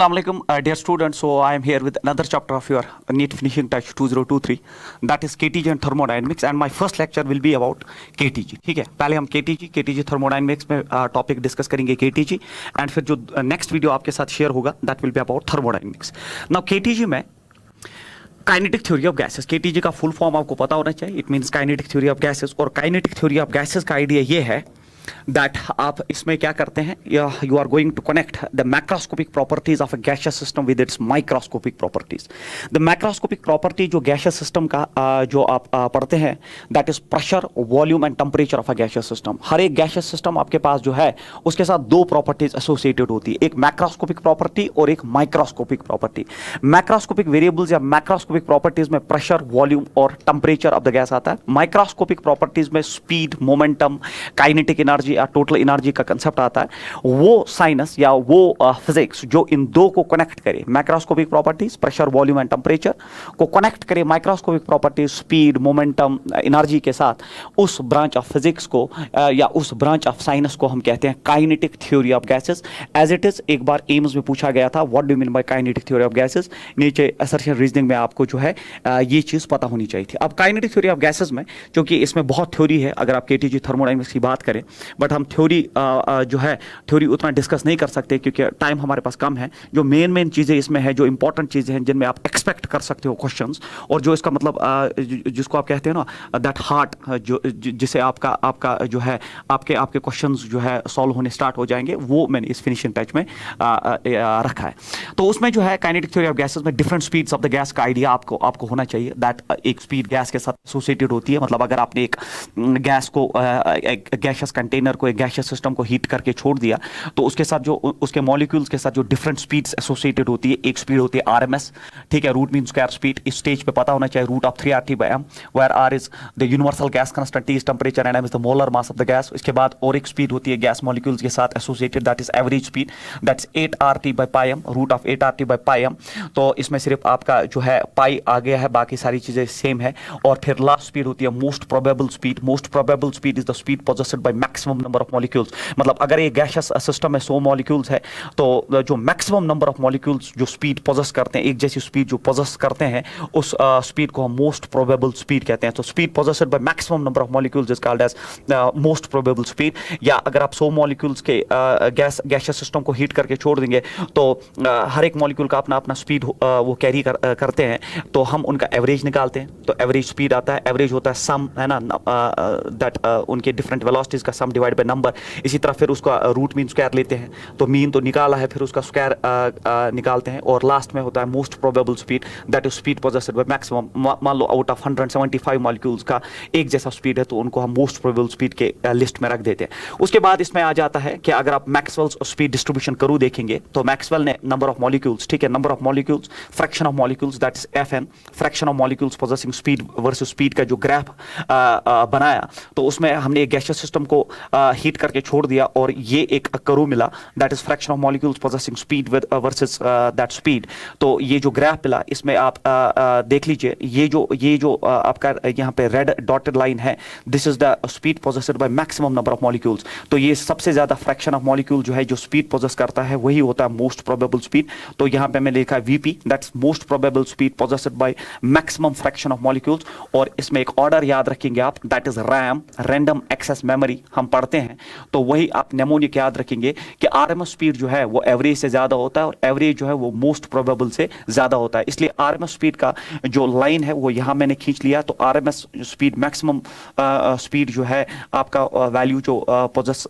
Assalamu alaikum, dear students. So I am here with another chapter of your NEET Finishing Touch 2023, that is KTG and thermodynamics, and my first lecture will be about KTG. ठीक है, पहले हम KTG thermodynamics में topic discuss करेंगे KTG, and फिर जो next video आपके साथ शेयर होगा that will be about thermodynamics. Now KTG में kinetic theory of gases, KTG का फुल फॉर्म आपको पता होना चाहिए. It means kinetic theory of gases. और काइनेटिक थ्योरी ऑफ गैसेस का आइडिया ये है दैट आप इसमें क्या करते हैं, you are going to connect the macroscopic properties of a gaseous system with its microscopic properties. The macroscopic property जो गैसियस सिस्टम का जो आप पढ़ते हैं that is pressure, volume and temperature of a gaseous system. हर एक gaseous system आपके पास जो है उसके साथ दो प्रॉपर्टीज एसोसिएटेड होती है, एक मैक्रोस्कोपिक प्रॉपर्टी और एक माइक्रोस्कोपिक प्रॉपर्टी. मैक्रोस्कोपिक वेरिएबल्स या मैक्रोस्कोपिक प्रॉपर्टीज में प्रेशर, वॉल्यूम और टेम्परेचर ऑफ द गैस आता है. माइक्रोस्कोपिक प्रॉपर्टीज में स्पीड, मोमेंटम, काइनेटिक एनर्जी या टोटल एनर्जी का कंसेप्ट आता है. वो साइंस या वो फिजिक्स जो इन दो को कनेक्ट करे, macroscopic properties pressure, volume and temperature को कनेक्ट करे microscopic properties speed, momentum, energy के साथ, उस ब्रांच ऑफ फिजिक्स को या उस ब्रांच ऑफ साइंस को हम कहते हैं kinetic theory of gases. As it is एक बार एम्स में पूछा गया था what do mean by kinetic theory of gases. नीचे असर्शन रीजनिंग में आपको जो है ये चीज पता होनी चाहिए थी. अब काइनेटिक थ्योरी ऑफ गैसेस में क्योंकि इसमें बहुत थ्योरी है, अगर आप KTG थर्मोडायनेमिक्स की बात करें, बट हम थ्योरी जो है थ्योरी उतना डिस्कस नहीं कर सकते क्योंकि टाइम हमारे पास कम है. जो मेन चीज़ें इसमें है, जो इंपॉर्टेंट चीज़ें हैं जिनमें आप एक्सपेक्ट कर सकते हो क्वेश्चंस, और जो इसका मतलब जिसको आप कहते हैं ना दैट हार्ट, जो जिसे आपका जो है आपके क्वेश्चंस जो है सॉल्व होने स्टार्ट हो जाएंगे, वो मैंने इस फिनिशिंग टच में रखा है. तो उसमें जो है काइनेटिक थ्योरी ऑफ गैसेस में different speeds of the gas का आइडिया आपको होना चाहिए. दैट एक स्पीड गैस के साथ एसोसिएटेड होती है. मतलब अगर आपने एक गैस को एक गैसियस कंटेनर को, एक गैसियस सिस्टम को हीट करके छोड़ दिया, तो उसके साथ जो उसके मॉलिक्यूल्स के साथ जो डिफरेंट स्पीड्स एसोसिएटेड होती है, एक स्पीड होती है RMS, ठीक है, रूट मीन स्क्वायर स्पीड. इस स्टेज पे पता होना चाहिए root of 3RT/m, where R is the universal gas constant, T is temperature and M is the molar mass of the gas. इसके बाद और एक स्पीड होती है गैस मॉलिक्यूल्स के साथ associated, that is average speed, that's 8RT/m, root of 8RT/m. तो इसमें सिर्फ आपका जो है पाई आ गया है, बाकी सारी चीजें सेम है. और फिर लास्ट स्पीड होती है most probable speed. Most probable speed is the speed possessed by maximum number of molecules. मतलब अगर एक गैसियस सिस्टम में 100 मॉलिक्यूल्स है, तो जो मैक्सिमम नंबर ऑफ मॉलिक्यूल्स जो स्पीड पोजेस करते हैं, एक जैसी स्पीड जो पोजेस करते हैं, उस स्पीड को हम मोस्ट प्रोबेबल स्पीड कहते हैं. तो speed possessed by maximum number of molecules is called as most probable speed. या अगर आप 100 मॉलिक्यूल्स के गैसियस सिस्टम को हीट करके छोड़ देंगे, तो हर एक मॉलिक्यूल का अपना अपना स्पीड वो कैरी करते हैं, तो हम उनका एवरेज निकालते हैं. तो एवरेज स्पीड आता है, एवरेज होता है सम, है ना, दैट उनके डिफरेंट वेलोसिटीज का सम डिवाइड बाय नंबर. इसी तरह फिर उसका रूट मीन स्क्वायर लेते हैं, तो मीन तो निकाला है, फिर उसका स्क्वायर निकालते हैं, और लास्ट में होता है most probable speed, that is speed possessed by maximum. मान लो आउट ऑफ 175 मॉलिक्यूल्स का एक जैसा स्पीड है, तो उनको हम मोस्ट प्रोबेबल स्पीड के लिस्ट में रख देते हैं. उसके बाद इसमें आ जाता है कि अगर आप मैक्सवेल्स स्पीड डिस्ट्रीब्यूशन करू देखेंगे, तो मैक्सवेल ने नंबर ऑफ मॉलिक्यूल्स, ठीक है, number of molecules, fraction of molecules, that is FN, fraction of molecules possessing speed versus speed का जो ग्राफ बनाया, तो उसमें हमने एक गैसियस सिस्टम को हीट करके छोड़ दिया और ये एक कर्व मिला, that is fraction of molecules possessing speed with versus that speed. तो ये जो ग्राफ मिला, इसमें आप देख लीजिए, ये जो आपका यहाँ पे रेड डॉटेड लाइन है, this is the speed possessed by maximum number of molecules. तो ये सबसे ज्यादा फ्रैक्शन ऑफ मॉलिक्यूल जो है जो स्पीड पोजेस करता है, वही होता है मोस्ट प्रोबेबल स्पीड. तो यहाँ पे मैंने लिखा है VP, that's most probable speed possessed by maximum fraction of molecules. और इसमें एक ऑर्डर याद रखेंगे आप, that is RAM, random access memory हम पढ़ते हैं, तो वही आप नेमोनिक याद रखेंगे कि RMS स्पीड जो है वो एवरेज से ज्यादा होता है, और एवरेज जो है वो मोस्ट प्रोबेबल से ज्यादा होता है. इसलिए RMS स्पीड का जो लाइन है वो यहाँ मैंने खींच लिया. तो RMS स्पीड, मैक्सिमम स्पीड जो है आपका वैल्यू जो पोजेस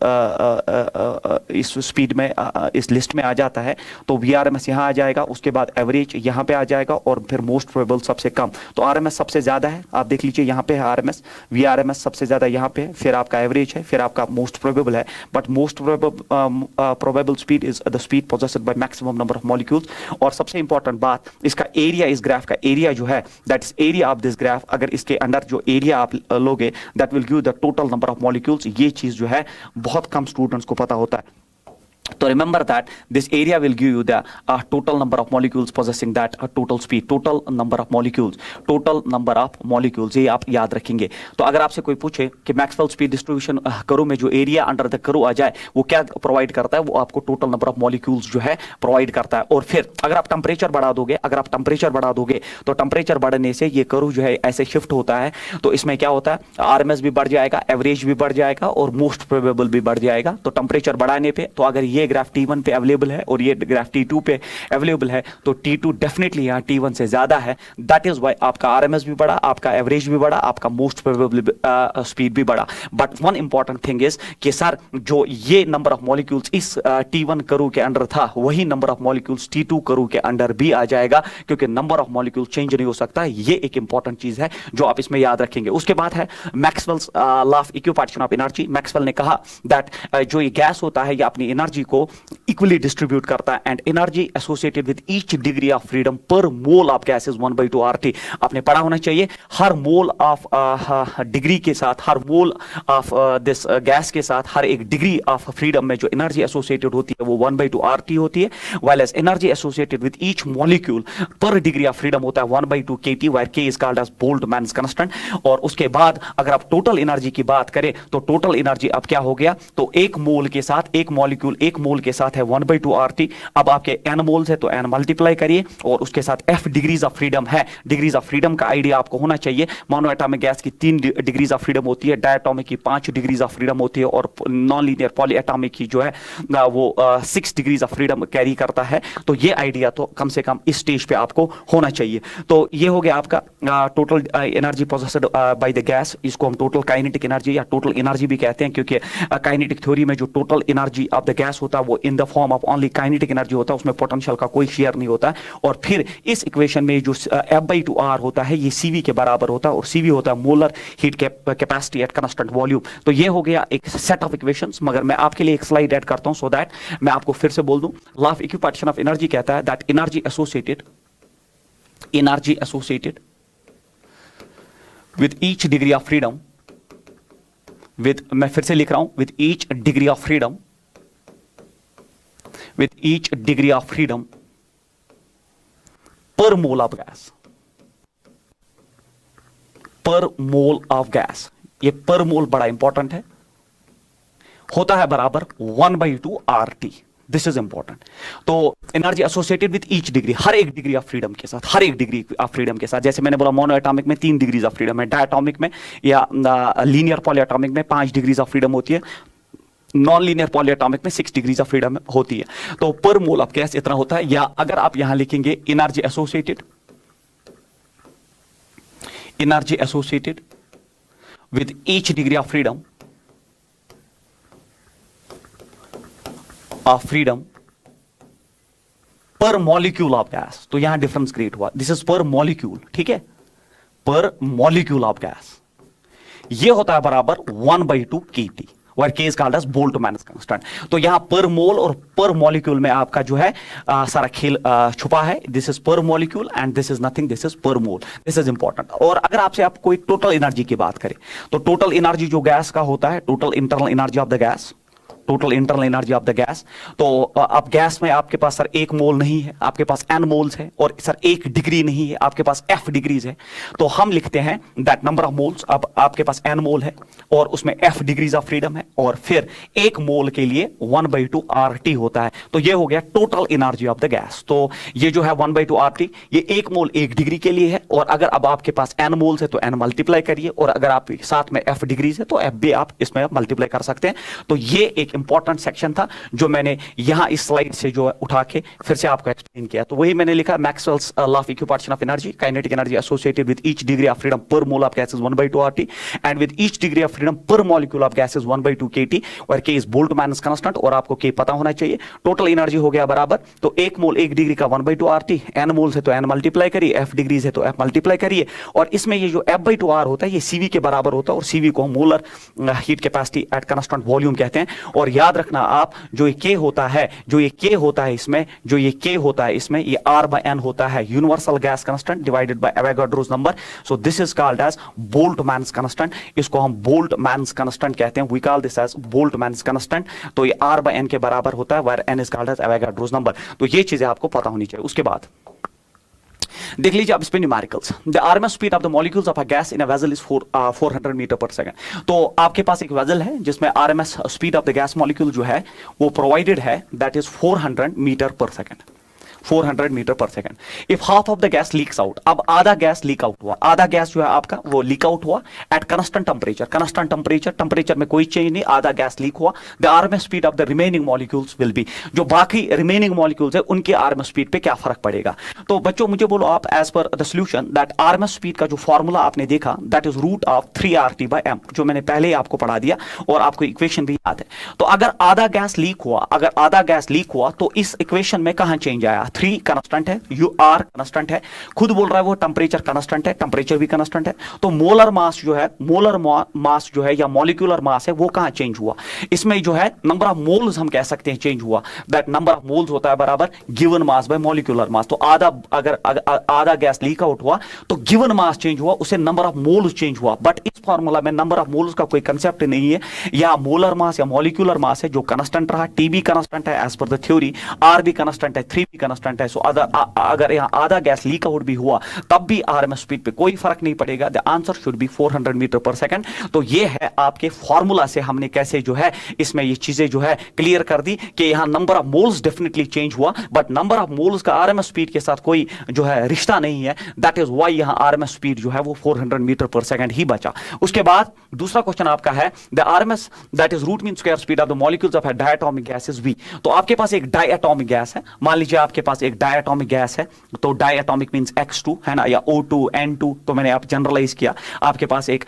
इस स्पीड में इस लिस्ट में आ जाता है, तो VRMS यहाँ आ जाएगा, उसके बाद एवरेज यहाँ पे आ जाएगा, और फिर मोस्ट प्रोबेबल सबसे कम. तो RMS सबसे ज्यादा है, आप देख लीजिए यहाँ पे है RMS, VRMS सबसे ज्यादा यहाँ पे है, फिर आपका एवरेज है, फिर आपका मोस्ट प्रोबेबल है. But most probable speed is the speed possessed by maximum number of molecules. और सबसे इंपॉर्टेंट बात, इसका एरिया, इस ग्राफ का एरिया जो है, that is area of this graph. अगर इसके अंदर जो एरिया आप लोगे, that will give the total number of molecules. ये चीज जो है बहुत कम स्टूडेंट्स को पता होता है. So remember that this area will give you the total number of molecules possessing that total speed, total number of molecules, ये आप याद रखेंगे। तो अगर आपसे कोई पूछे कि मैक्सवेल स्पीड डिस्ट्रीब्यूशन कर्व में जो एरिया अंडर द कर्व आ जाए वो क्या प्रोवाइड करता है, वो आपको टोटल नंबर ऑफ मॉलिक्यूल्स जो है प्रोवाइड करता है। और फिर अगर आप टेम्परेचर बढ़ा दोगे, तो टेम्परेचर बढ़ने से ये कर्व जो है ऐसे शिफ्ट होता है, तो इसमें क्या होता है, आरएमएस भी बढ़ जाएगा, एवरेज भी बढ़ जाएगा और मोस्ट प्रोबेबल भी बढ़ जाएगा। तो टेम्परेचर बढ़ाने पे, तो अगर ये ग्राफ T1 पे अवेलेबल है और ये ग्राफ T2 पे अवेलेबल है, तो T2 डेफिनेटली यहाँ T1 से ज्यादा है। दैट इज व्हाई आपका आरएमएस भी बढ़ा, आपका एवरेज भी बढ़ा, आपका मोस्ट प्रोबेबल स्पीड भी बढ़ा। But one important thing is कि सर जो ये नंबर ऑफ मॉलिक्यूल्स इस T1 कर्व के अंडर था, वही number of molecules T2 curve के अंडर भी आ जाएगा, क्योंकि नंबर ऑफ मॉलिक्यूल्स चेंज नहीं हो सकता। ये एक इंपॉर्टेंट चीज है जो आप इसमें याद रखेंगे। उसके बाद है Maxwell's law of equipartition of energy. Maxwell ने कहा दैट जो ये गैस होता है ये अपनी एनर्जी को इक्वली डिस्ट्रीब्यूट करता है, and energy associated with each degree of freedom per mole of gas is 1/2 RT। आपने पढ़ा होना चाहिए, हर मोल ऑफ डिग्री के साथ, हर मोल ऑफ दिस गैस के साथ, हर एक डिग्री ऑफ फ्रीडम में जो एनर्जी एसोसिएटेड होती है वो 1/2 RT होती है, while as energy associated with each molecule per degree of freedom होता है 1/2 KT, where K is called as Boltzmann's constant. और उसके बाद अगर आप टोटल एनर्जी की बात करें तो टोटल एनर्जी अब क्या हो गया, तो एक मोल के साथ, एक मॉलिक्यूल एक मोल के साथ है 1/2 RT। अब आपके n मोल्स है तो n मल्टीप्लाई करिए और उसके साथ f डिग्रीज ऑफ फ्रीडम है। डिग्रीज ऑफ फ्रीडम का आइडिया आपको होना चाहिए। मोनोएटॉमिक गैस की 3 डिग्रीज ऑफ फ्रीडम होती है, डायटोमिक की 5 डिग्रीज ऑफ फ्रीडम होती है, और नॉन लीनियर पॉलीएटॉमिक की जो है वो 6 डिग्रीज ऑफ फ्रीडम कैरी करता है। तो ये आइडिया तो कम से कम इस स्टेज पे आपको होना चाहिए। तो ये हो गया आपका total energy possessed by the gas. इसको हम टोटल काइनेटिक एनर्जी या टोटल एनर्जी भी कहते हैं, क्योंकि काइनेटिक थ्योरी में जो total energy of the gas होता है वो in the form of only kinetic energy होता है, उसमें पोटेंशियल का कोई शेयर नहीं होता। और फिर इस इक्वेशन में जो F/2R होता है ये CV के बराबर होता है, और CV होता है molar heat capacity at constant volume. तो ये हो गया एक सेट ऑफ इक्वेशंस, मगर मैं आपके लिए एक स्लाइड ऐड करता हूं सो दैट मैं आपको फिर से बोल दूं। Law of equipartition of energy कहता है that energy associated with each degree of freedom, मैं फिर से लिख रहा हूं, with each degree of freedom, with each degree of freedom per mole of gas, per mole of gas। ये per mole बड़ा इंपॉर्टेंट है, होता है बराबर 1/2 RT। This is important. तो energy associated with each degree, हर एक डिग्री ऑफ फ्रीडम के साथ, हर एक डिग्री ऑफ फ्रीडम के साथ। जैसे मैंने बोला मोनोएटॉमिक में 3 डिग्रीज ऑफ फ्रीडम है, डायटोमिक में या लीनियर पॉलीएटॉमिक में 5 डिग्रीज ऑफ फ्रीडम होती है, नॉन लीनियर पॉलीएटॉमिक में 6 डिग्रीज ऑफ फ्रीडम होती है। तो पर मोल ऑफ गैस इतना होता है। या अगर आप यहां लिखेंगे energy associated with each degree of freedom per molecule of gas, तो यहां डिफरेंस क्रिएट हुआ। दिस इज पर मॉलिक्यूल, ठीक है, पर मॉलिक्यूल ऑफ गैस। ये होता है बराबर 1/2 KT, where K is called as Boltzmann's constant। तो यहां पर मोल और पर मॉलिक्यूल में आपका जो है सारा खेल छुपा है। दिस इज पर molecule and this is nothing, this is पर मोल। This is important. और अगर आपसे आप कोई टोटल एनर्जी की बात करें तो टोटल एनर्जी जो गैस का होता है, total internal energy of the gas, total internal energy of the gas. तो अब गैस में आपके पास सर 1 मोल नहीं है, आपके पास n मोल्स है, और सर 1 डिग्री नहीं है, आपके पास f डिग्रीज है। तो हम लिखते हैं दैट नंबर ऑफ मोल्स, अब आपके पास n मोल है और उसमें f डिग्रीज ऑफ फ्रीडम है, और फिर 1 मोल के लिए 1/2 RT होता है। तो ये हो गया total energy of the gas. तो ये जो है 1/2 RT, ये 1 मोल 1 डिग्री के लिए है, और अगर अब आपके पास n मोल्स है तो n मल्टीप्लाई करिए, और अगर आप साथ में f डिग्रीज है तो f भी आप इसमें मल्टीप्लाई कर सकते हैं। तो ये एक इंपॉर्टेंट सेक्शन था जो मैंने यहां इस स्लाइड से जो उठा के फिर से आपको एक्सप्लेन किया। तो वही मैंने लिखा, Maxwell's law of equipartition of energy, kinetic energy associated with each degree of freedom per mole of gas is 1/2 RT, and with each degree of freedom per molecule of gas is 1/2 KT, और K is Boltzmann's constant, और आपको K पता होना चाहिए। Total energy हो गया बराबर, तो 1 मोल 1 डिग्री का 1/2 RT, n मोल है तो n मल्टीप्लाई करिए, f डिग्रीज है तो f मल्टीप्लाई करिए, और इसमें ये जो F/2R होता है ये CV के बराबर होता है, और CV को molar heat capacity at constant volume कहते हैं। और और याद रखना आप, जो ये K होता है, जो ये K होता है इसमें, जो ये K होता है इसमें, ये R/N होता है, universal gas constant divided by Avogadro's number. So this is called as Boltzmann's constant. इसको हम बोल्टमैन्स कांस्टेंट कहते हैं, we call this as Boltzmann's constant. तो ये R/N के बराबर होता है, where N is called as Avogadro's number. तो ये चीजें आपको पता होनी चाहिए। उसके बाद देख लीजिए आप इस पे numericals. The RMS speed of the molecules of a gas in a vessel is 400 metre per second. तो आपके पास एक वेसल है जिसमें RMS speed of the gas molecule जो है वो प्रोवाइडेड है, that is 400 metre per second. 400 metre per second. If half of the gas leaks out, अब आधा गैस लीक आउट हुआ, आधा गैस जो है आपका वो लीक आउट हुआ at constant temperature, constant temperature में कोई चेंज नहीं, आधा गैस लीक हुआ। The RMS speed of the remaining molecules will be, जो बाकी रिमेनिंग मॉलिक्यूल्स है उनके आरएमएस स्पीड पे क्या फर्क पड़ेगा। तो बच्चों मुझे बोलो आप, as per the solution that RMS speed का जो फॉर्मूला आपने देखा that is root of 3RT/m, जो मैंने पहले ही आपको पढ़ा दिया और आपको इक्वेशन भी याद है। तो अगर आधा गैस लीक हुआ, अगर आधा गैस लीक हुआ तो इस इक्वेशन में कहां चेंज आया, 3 कांस्टेंट है, UR कांस्टेंट है, खुद बोल रहा है वो टेंपरेचर कांस्टेंट है, टेंपरेचर भी कांस्टेंट है। तो मोलर मास जो है, मोलर मास जो है या मॉलिक्यूलर मास है वो कहां चेंज हुआ, इसमें जो है नंबर ऑफ मोल्स हम कह सकते हैं चेंज हुआ। दैट नंबर ऑफ मोल्स होता है बराबर given mass by molecular mass. तो आधा अगर आधा गैस लीक आउट हुआ तो गिवन मास चेंज हुआ, उसे नंबर ऑफ मोल्स चेंज हुआ। बट इस फार्मूला में नंबर ऑफ मोल्स का कोई कंसेप्ट नहीं है, या मोलर मास या मॉलिक्यूलर मास है जो कांस्टेंट रहा, T भी कांस्टेंट है as per the theory, R भी कांस्टेंट है, 3 भी कांस्टेंट है। सो अगर यहां आधा गैस लीक आउट भी हुआ तब भी आरएमएस स्पीड पे कोई फर्क नहीं पड़ेगा। The answer should be 400 metre per second. तो ये है आपके फॉर्मूला से हमने कैसे जो है इसमें ये चीजें जो है क्लियर कर दी कि यहां number of moles definitely change हुआ, बट नंबर ऑफ मोल्स का आरएमएस स्पीड के साथ कोई जो है रिश्ता नहीं है। दैट इज व्हाई यहां आरएमएस स्पीड जो है वो 400 मीटर पर सेकंड ही बचा। उसके बाद दूसरा क्वेश्चन आपका है the RMS that is root mean square speed of the molecules of a diatomic gas is v। तो आपके पास एक डायटोमिक गैस है, मान लीजिए आपके पास एक डायटोमिक गैस है, तो डायटोमिक मींस X2 है ना, या O2 N2, तो मैंने आप जनरलाइज किया। आपके पास एक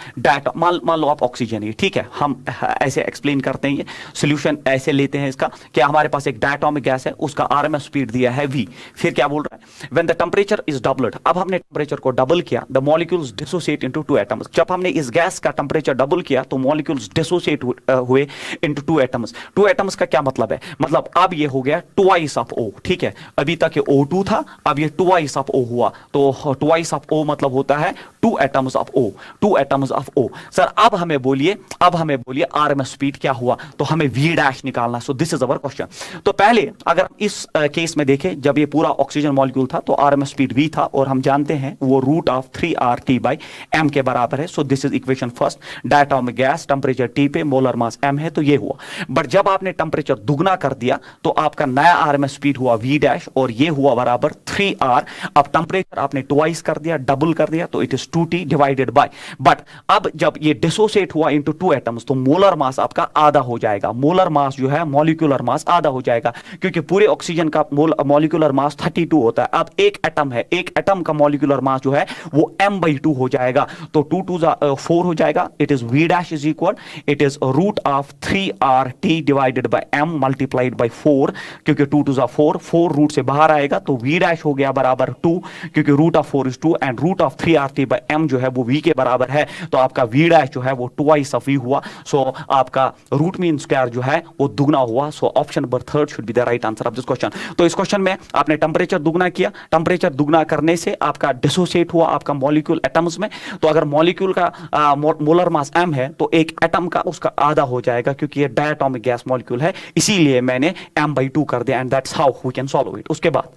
मान लो आप ऑक्सीजन है, ठीक है, हम ऐसे एक्सप्लेन करते हैं, ये सॉल्यूशन ऐसे लेते हैं इसका कि हमारे पास एक डायटोमिक गैस है, उसका आरएमएस स्पीड दिया है v। फिर क्या बोल रहा है, when the temperature is doubled, अब हमने टेंपरेचर को डबल किया, the molecules dissociate into 2 atoms. जब हमने इस गैस का टेंपरेचर डबल किया तो मॉलिक्यूल्स डिसोसिएट हुए इनटू 2 एटम्स। 2 एटम्स का क्या मतलब है, मतलब अब ये हो गया ट्वाइस ऑफ O, ठीक है, अभी तक ये O2 था, अब ये ट्वाइस ऑफ O हुआ। तो ट्वाइस ऑफ O मतलब होता है 2 atoms of O, 2 atoms of O। Sir अब हमें बोलिए आरएमएस स्पीड क्या हुआ, तो हमें v डैश निकालना। सो दिस इज अवर क्वेश्चन। तो पहले अगर इस केस में देखें, जब ये पूरा ऑक्सीजन मॉलिक्यूल था तो आरएमएस स्पीड v था, और हम जानते हैं वो रूट ऑफ 3RT/m के बराबर है। सो this is equation first. Diatomic gas, temperature T पे, मोलर मास m है, तो ये हुआ। बट जब आपने टेंपरेचर दुगना कर दिया तो आपका नया आरएमएस स्पीड हुआ v डैश, और ये हुआ बराबर 3R। अब टेंपरेचर आपने ट्वाइस कर दिया, डबल कर दिया, तो it is 2T divided by. But अब जब ये डिसोसिएट हुआ इनटू 2 एटम्स तो मोलर मास आपका आधा हो जाएगा। मोलर मास जो है मॉलिक्यूलर मास आधा हो जाएगा, क्योंकि पूरे ऑक्सीजन का मॉलिक्यूलर मास 32 होता है। अब एक एटम है, एक एटम का मॉलिक्यूलर मास जो है वो m/2 हो जाएगा, तो 2 2 4 हो जाएगा। It is v dash is equal, it is root of 3RT divided by m multiplied by 4, क्योंकि 2 2 4, 4 रूट से बाहर आएगा, तो v डैश हो गया बराबर 2, क्योंकि root of 4 is 2 and root of 3RT/m जो है वो v के बराबर है। तो आपका v डैश जो है वो ट्वाइस ऑफ v हुआ। सो आपका रूट मीन स्क्वायर जो है वो दुगना हुआ। सो option number 3 should be the right answer of this question. तो इस क्वेश्चन में आपने टेंपरेचर दुगना किया, टेंपरेचर दुगना करने से आपका डिसोसिएट हुआ आपका मॉलिक्यूल एटम्स में। तो अगर मॉलिक्यूल का मोलर मास m है तो एक एटम का उसका आधा हो जाएगा, क्योंकि ये डायटोमिक गैस मॉलिक्यूल है, इसीलिए मैंने m/2 कर दिया, and that's how we can solve it. उसके बाद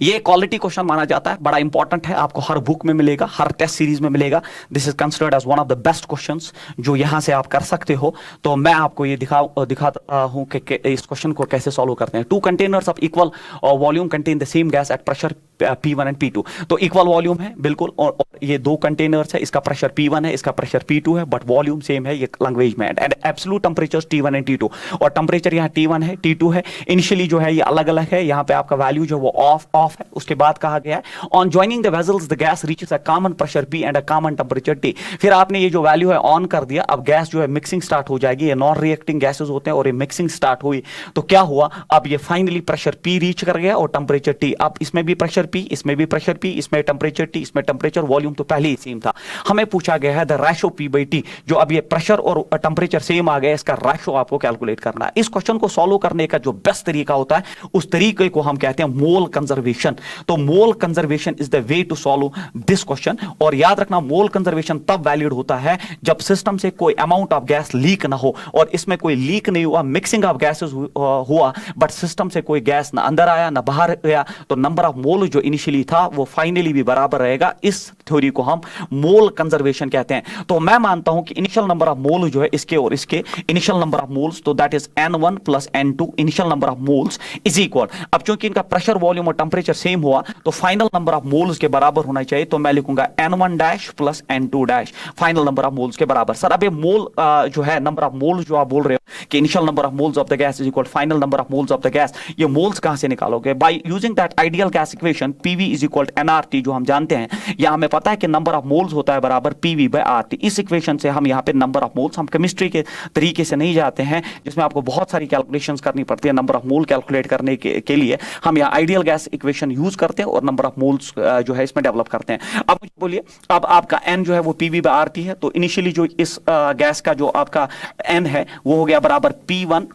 ये क्वालिटी क्वेश्चन माना जाता है, बड़ा इंपॉर्टेंट है, आपको हर बुक में मिलेगा, हर टेस्ट सीरीज में मिलेगा। This is considered as one of the best questions जो यहां से आप कर सकते हो। तो मैं आपको ये दिखाता हूं कि इस क्वेश्चन को कैसे सॉल्व करते हैं। 2 containers of equal volume contain the same gas at pressure P1 and P2। तो इक्वल वॉल्यूम है बिल्कुल, और ये 2 कंटेनर्स है, इसका प्रेशर P1 है, इसका प्रेशर P2 है, बट वॉल्यूम सेम है ये लैंग्वेज में। And absolute temperature T1 and T2, और टेंपरेचर यहाँ T1 है, T2 है। इनिशियली जो है ये अलग अलग है, यहाँ पे आपका वैल्यू जो वो ऑफ है। उसके बाद कहा गया है on joining the vessels the gas reaches a common pressure P and a common temperature T। फिर आपने ये जो वैल्यू है ऑन कर दिया, अब गैस जो है मिक्सिंग स्टार्ट हो जाएगी। ये नॉन रिएक्टिंग गैसेस होते हैं और ये मिक्सिंग स्टार्ट हुई, तो क्या हुआ, अब ये फाइनली प्रेशर P रीच कर गया और टेंपरेचर T। अब इसमें भी प्रेशर P, इसमें भी प्रेशर P, इसमें टेम्परेचर T, इसमें टेम्परेचर वॉल्यूम तो पहले ही सेम था। हमें पूछा गया है द रेशो P/T, जो अब ये प्रेशर और टेम्परेचर सेम आ गया, इसका रेशो आपको कैलकुलेट करना है। इस क्वेश्चन को सॉल्व करने का जो बेस्ट तरीका होता है उस तरीके को हम कहते हैं मोल कंजर्वेशन। तो mole conservation is the way to solve this question. और याद रखना मोल कंजर्वेशन तब वैलिड होता है जब सिस्टम से कोई अमाउंट ऑफ गैस लीक ना हो, और इसमें कोई लीक नहीं हुआ, मिक्सिंग ऑफ गैसेस हुआ, बट सिस्टम से कोई गैस ना अंदर आया ना बाहर गया, तो नंबर ऑफ मोल जो इनिशियली था वो फाइनली भी बराबर रहेगा। इस थ्योरी को हम मोल कंजर्वेशन कहते हैं। तो मैं मानता हूं कि इनिशियल नंबर ऑफ मोल जो है इसके और इसके इनिशियल नंबर ऑफ मोल्स, तो that is N1 plus N2 initial number of moles is equal. अब चूंकि इनका प्रेशर वॉल्यूम और टेंपरेचर सेम हुआ तो फाइनल नंबर ऑफ मोल्स के बराबर होना चाहिए, तो मैं लिखूंगा N1 dash plus N2 dash final number of moles के बराबर। सर अब ये मोल जो है नंबर ऑफ मोल्स जो आप बोल रहे हो कि initial number of moles of the gas is equal final number of moles of the gas, ये मोल्स कहां से निकालोगे? By using that ideal gas equation PV is equal nRT, जो हम जानते हैं, या हमें पता है कि नंबर ऑफ मोल्स होता है बराबर PV बाय RT। इस इक्वेशन से हम यहाँ पे नंबर ऑफ मोल्स, हम केमिस्ट्री के तरीके से नहीं जाते हैं जिसमें आपको बहुत सारी कैलकुलेशंस करनी पड़ती है नंबर ऑफ मोल कैलकुलेट करने के लिए, हम यहाँ आइडियल गैस इक्वेशन यूज करते हैं और नंबर ऑफ मोल्स जो है इसमें डेवलप करते हैं। अब मुझे बोलिए, अब आपका N जो है वो PV बाय RT है, तो इनिशियली जो इस गैस का जो आपका N है वो हो गया बराबर P1,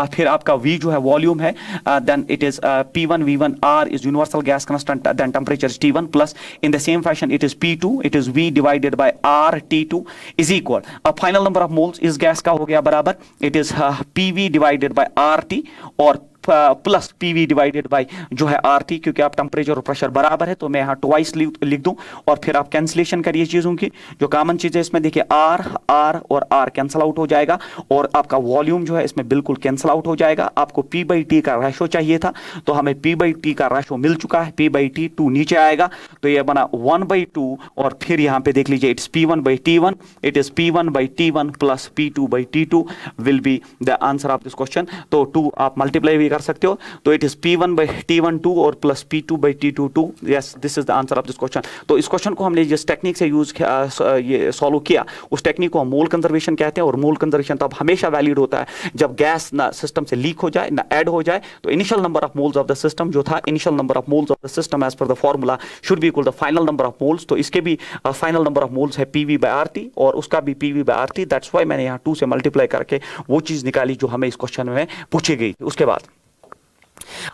फिर आपका V जो है वॉल्यूम है, then it is P1 V1, R is universal gas constant, then temperature is T1 plus in the same fashion it is P2, it is V divided by R T2 is equal, अब final number of moles इस gas का हो गया बराबर it is PV divided by RT और plus PV divided by जो है RT, क्योंकि आप टेंपरेचर और प्रेशर बराबर है तो मैं यहाँ ट्वाइस लिख दूं, और फिर आप कैंसिलेशन करिए चीजों की। जो कॉमन चीज है इसमें देखिए R और R कैंसिल आउट हो जाएगा, और आपका वॉल्यूम जो है इसमें बिल्कुल कैंसिल आउट हो जाएगा। आपको P/T का रेशो चाहिए था, तो हमें P/T का रेशो मिल चुका है, P/T 2 नीचे आएगा, तो ये बना 1/2, और फिर यहाँ पे देख लीजिए it's P1/T1, it is P1/T1 plus P2/T2 will be the answer of this question. तो 2 आप मल्टीप्लाई कर सकते हो, तो इट इज P1/T1 2 और plus P2/T2 2। Yes, this is the answer of this question. तो इस क्वेश्चन को हमने जिस टेक्निक से यूज ये सॉल्व किया उस टेक्निक को हम मोल कंजर्वेशन कहते हैं, और मोल कंजर्वेशन तब हमेशा वैलिड होता है जब गैस ना सिस्टम से लीक हो जाए ना ऐड हो जाए। तो initial number of moles of the system जो था, initial number of moles of the system as per the formula should be equal the final number of moles. तो इसके भी फाइनल नंबर ऑफ मोल्स है PV by RT और उसका भी PV by RT, that's why मैंने यहाँ 2 से मल्टीप्लाई करके वो चीज निकाली जो हमें इस क्वेश्चन में पूछी गई। उसके बाद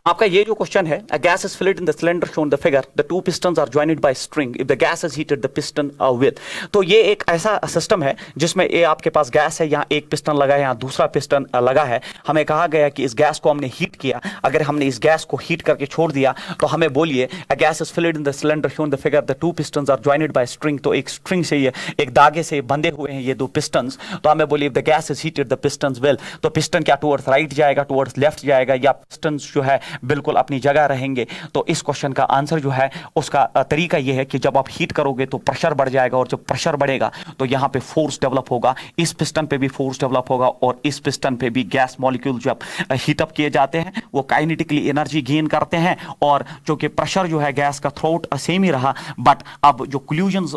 आपका ये जो क्वेश्चन है, a gas is filled in the cylinder shown in the figure, the two pistons are joined by string, if the gas is heated the piston will। तो ये एक ऐसा सिस्टम है जिसमें ये आपके पास गैस है, यहाँ एक पिस्टन लगा है, यहाँ दूसरा पिस्टन लगा है। हमें कहा गया कि इस गैस को हमने हीट किया, अगर हमने इस गैस को हीट करके छोड़ दिया तो हमें बोलिए a gas is filled in the cylinder shown in the figure, the two pistons are joined by string। तो एक स्ट्रिंग से ये एक धागे से बंधे हुए हैं ये दो पिस्टन्स, तो हमें बोलिए if the gas is heated the pistons will, तो पिस्टन क्या टुवर्ड्स राइट जाएगा, टुवर्ड्स लेफ्ट जाएगा, या पिस्टन्स जो है बिल्कुल अपनी जगह रहेंगे। तो इस क्वेश्चन का आंसर जो है उसका तरीका यह है कि जब आप हीट करोगे तो प्रेशर बढ़ जाएगा, और जब प्रेशर बढ़ेगा तो यहाँ पे फोर्स डेवलप होगा, इस पिस्टन पे भी फोर्स डेवलप होगा, और इस पिस्टन पे भी गैस मॉलिक्यूल जब हीटअप किए जाते हैं वो काइनेटिकली एनर्जी गेन करते हैं। और चूंकि प्रेशर जो है गैस का थ्रोट सेम ही रहा, बट अब जो कोल्यूजन्स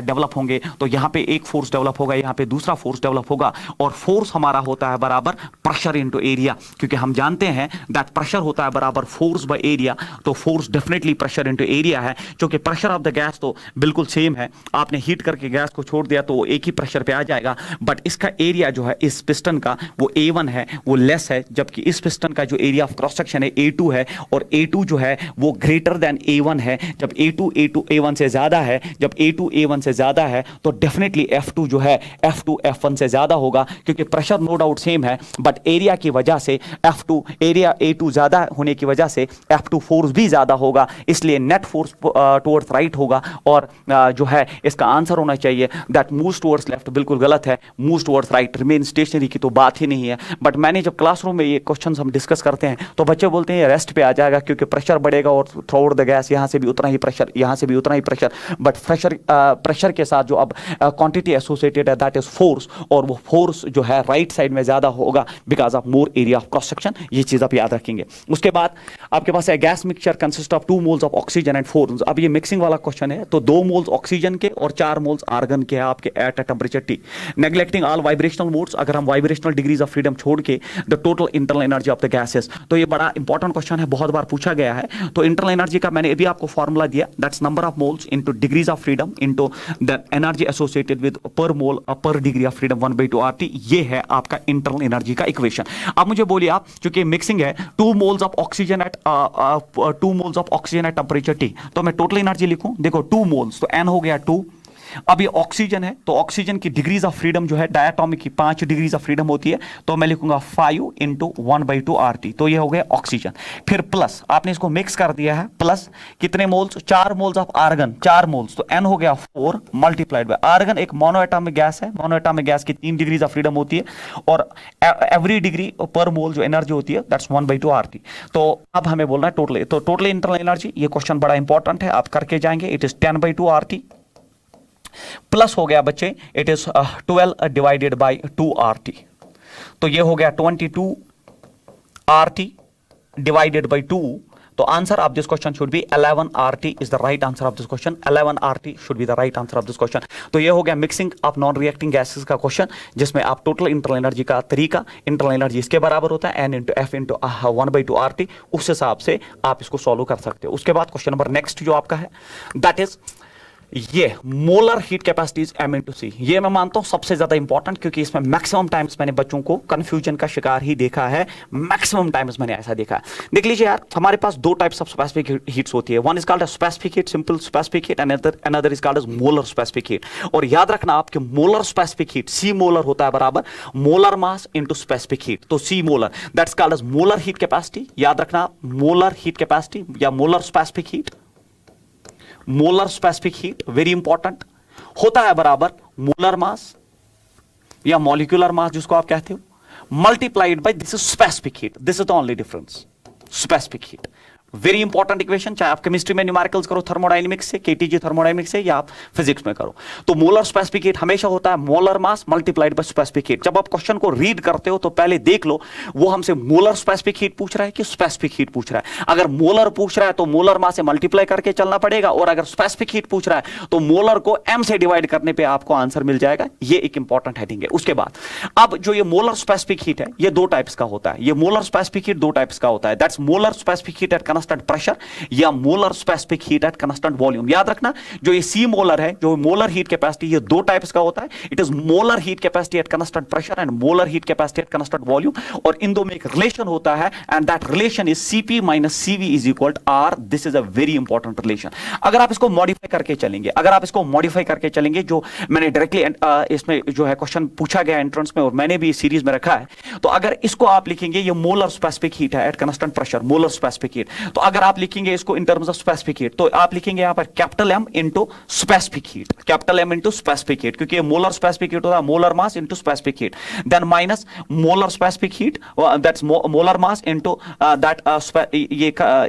डेवलप होंगे तो यहाँ पे एक फोर्स डेवलप होगा, यहाँ पे दूसरा फोर्स डेवलप होगा, और फोर्स हमारा होता है बराबर प्रेशर इनटू एरिया, क्योंकि हम जानते हैं दैट प्रेशर होता है बराबर फोर्स बाय एरिया। तो force definitely pressure into area है, क्योंकि प्रेशर ऑफ द गैस तो बिल्कुल सेम है, आपने हीट करके गैस को छोड़ दिया तो वो एक ही प्रेशर पे आ जाएगा, बट इसका एरिया जो है इस पिस्टन का वो A1 है, वो लेस है, जबकि इस पिस्टन का जो एरिया ऑफ क्रॉस सेक्शन है A2 है, और A2 जो है वो ग्रेटर देन A1 है। जब A2 A1 से ज्यादा है, जब A2 A1 से ज्यादा है तो डेफिनेटली F2 जो है F2 F1 से ज्यादा होगा, क्योंकि प्रेशर नो डाउट सेम है, बट एरिया की वजह से F2 एरिया A2 ज्यादा होने की वजह से F2 फोर्स भी ज्यादा होगा, इसलिए नेट फोर्स टुवर्ड्स राइट होगा। और जो है इसका आंसर होना चाहिए दैट मूव्स टुवर्ड्स लेफ्ट, बिल्कुल गलत है, moves towards right, remain stationery की तो बात ही नहीं है। बट मैंने जब क्लासरूम में ये क्वेश्चंस हम डिस्कस करते हैं तो बच्चे बोलते हैं रेस्ट पे आ जाएगा, क्योंकि प्रेशर बढ़ेगा और थ्रू द गैस यहाँ से भी उतना ही प्रेशर, यहाँ से भी उतना ही प्रेशर, बट प्रेशर के साथ जो अब क्वांटिटी एसोसिएटेड है दैट इज फोर्स, और वो फोर्स जो है राइट साइड में ज्यादा होगा because of more area of cross section. ये चीज आप याद रखेंगे। उसके बाद आपके पास है gas mixture consist of 2 moles of oxygen and 4। अब ये मिक्सिंग वाला क्वेश्चन है, तो 2 मोल्स ऑक्सीजन के और 4 मोल्स आर्गन के हैं आपके at a temperature T। Neglecting all vibrational modes, अगर हम वाइब्रेशनल डिग्रीज ऑफ फ्रीडम छोड़ के the total internal energy of the gases, तो ये बड़ा इंपॉर्टेंट क्वेश्चन है, बहुत बार पूछा गया है। तो इंटरनल एनर्जी का मैंने अभी आपको फॉर्मूला दिया, that's number of moles into degrees of freedom into the energy associated with पर मोल पर डिग्री ऑफ फ्रीडम 1/2 RT। ये है आपका इंटरनल एनर्जी का इक्वेशन। अब मुझे बोलिए आप, चूंकि मिक्सिंग है, 2 moles of oxygen at 2 moles of oxygen at temperature T, तो मैं टोटल एनर्जी लिखूं, देखो 2 मोल्स, तो N हो गया 2। अब ये ऑक्सीजन है, तो ऑक्सीजन की डिग्रीज ऑफ फ्रीडम जो है डायटोमिक की 5 डिग्रीज ऑफ फ्रीडम होती है, तो मैं लिखूंगा 5 इंटू 1/2 RT, तो ये हो गया ऑक्सीजन। फिर प्लस आपने इसको मिक्स कर दिया है, प्लस कितने moles, 4 moles of argon, 4 moles, तो N हो गया 4 मल्टीप्लाइड बाय आर्गन एक मोनोएटॉमिक गैस है, मोनोएटॉमिक गैस की 3 डिग्रीज ऑफ फ्रीडम होती है, और एवरी डिग्री पर मोल जो एनर्जी होती है दैट्स 1/2 RT। तो अब हमें बोलना है टोटल, तो टोटल इंटरनल एनर्जी, ये क्वेश्चन बड़ा इंपॉर्टेंट है, आप करके जाएंगे, इट इज 10/2 RT। प्लस हो गया बच्चे, it is 12 divided by 2 RT, तो ये हो गया 22 RT डिवाइडेड बाय 2। तो answer of this question should be 11 RT is the right answer of this question. 11 RT should be the right answer of this question. तो ये हो गया mixing of non reacting gases का question, जिसमें आप total internal energy का तरीका, internal energy इसके बराबर होता है N into F into 1/2 RT, उस हिसाब से आप इसको सॉल्व कर सकते हो। उसके बाद क्वेश्चन नंबर नेक्स्ट जो आपका है, दैट इज ये molar heat capacity is M into C। ये मैं मानता हूं सबसे ज्यादा इंपॉर्टेंट, क्योंकि इसमें मैक्सिमम टाइम्स मैंने बच्चों को कंफ्यूजन का शिकार ही देखा है, मैक्सिमम टाइम्स मैंने ऐसा देखा है। देख लीजिए यार, हमारे पास 2 टाइप्स ऑफ स्पेसिफिक हीट्स होती है, one is called specific heat, simple specific heat, and another is called molar specific heat. और याद रखना आपके molar specific heat C molar होता है बराबर molar mass into specific heat, तो C molar that's called as molar heat capacity. याद रखना मोलर हीट कैपेसिटी या molar specific heat, molar specific heat very important होता है बराबर मोलर मास या मॉलिक्यूलर मास जिसको आप कहते हो, multiplied by this is specific heat, this is the only difference, specific heat. Very important equation, चाहे आप केमिस्ट्री में न्यूमेरिकल्स करो थर्मोडायनेमिक्स से, केटीजी थर्मोडायनेमिक्स से, या आप फिजिक्स में करो, तो मोलर स्पेसिफिक हीट हमेशा होता है molar mass multiplied by specific heat. जब आप क्वेश्चन को रीड करते हो तो पहले देख लो वो हमसे मोलर स्पेसिफिक हीट पूछ रहा है कि स्पेसिफिक हीट पूछ रहा है। अगर मोलर पूछ रहा है तो मोलर मास से मल्टीप्लाई करके चलना पड़ेगा, और अगर स्पेसिफिक हीट पूछ रहा है तो मोलर को M से डिवाइड करने पर आपको आंसर मिल जाएगा। ये एक इंपॉर्टेंट हेडिंग है। उसके बाद अब जो ये मोलर स्पेसिफिक हीट है ये 2 टाइप्स का होता है, ये मोलर स्पेसिफिक हीट 2 टाइप्स का होता है, that's molar specific heat at constant pressure या molar specific heat at constant volume. याद रखना जो ये C मोलर है, जो मोलर हीट कैपेसिटी, ये 2 टाइप्स का होता है, it is molar heat capacity at constant pressure and molar heat capacity at constant volume, और इन दो में एक रिलेशन होता है and that relation is Cp minus Cv is equal to R। This is a very important relation. अगर आप इसको मॉडिफाई करके चलेंगे, अगर आप इसको मॉडिफाई करके चलेंगे, जो मैंने डायरेक्टली इसमें जो है क्वेश्चन पूछा गया एंट्रेंस में और मैंने भी सीरीज में रखा है, तो अगर इसको आप लिखेंगे ये मोलर स्पेसिफिक हीट है at constant pressure, molar specific heat, तो अगर आप लिखेंगे इसको in terms of specific heat, तो आप लिखेंगे यहां पर capital M into specific heat, capital M into specific heat, क्योंकि ये मोलर स्पेसिफिक हीट होता है molar mass into specific heat, then minus molar specific heat that's molar mass into that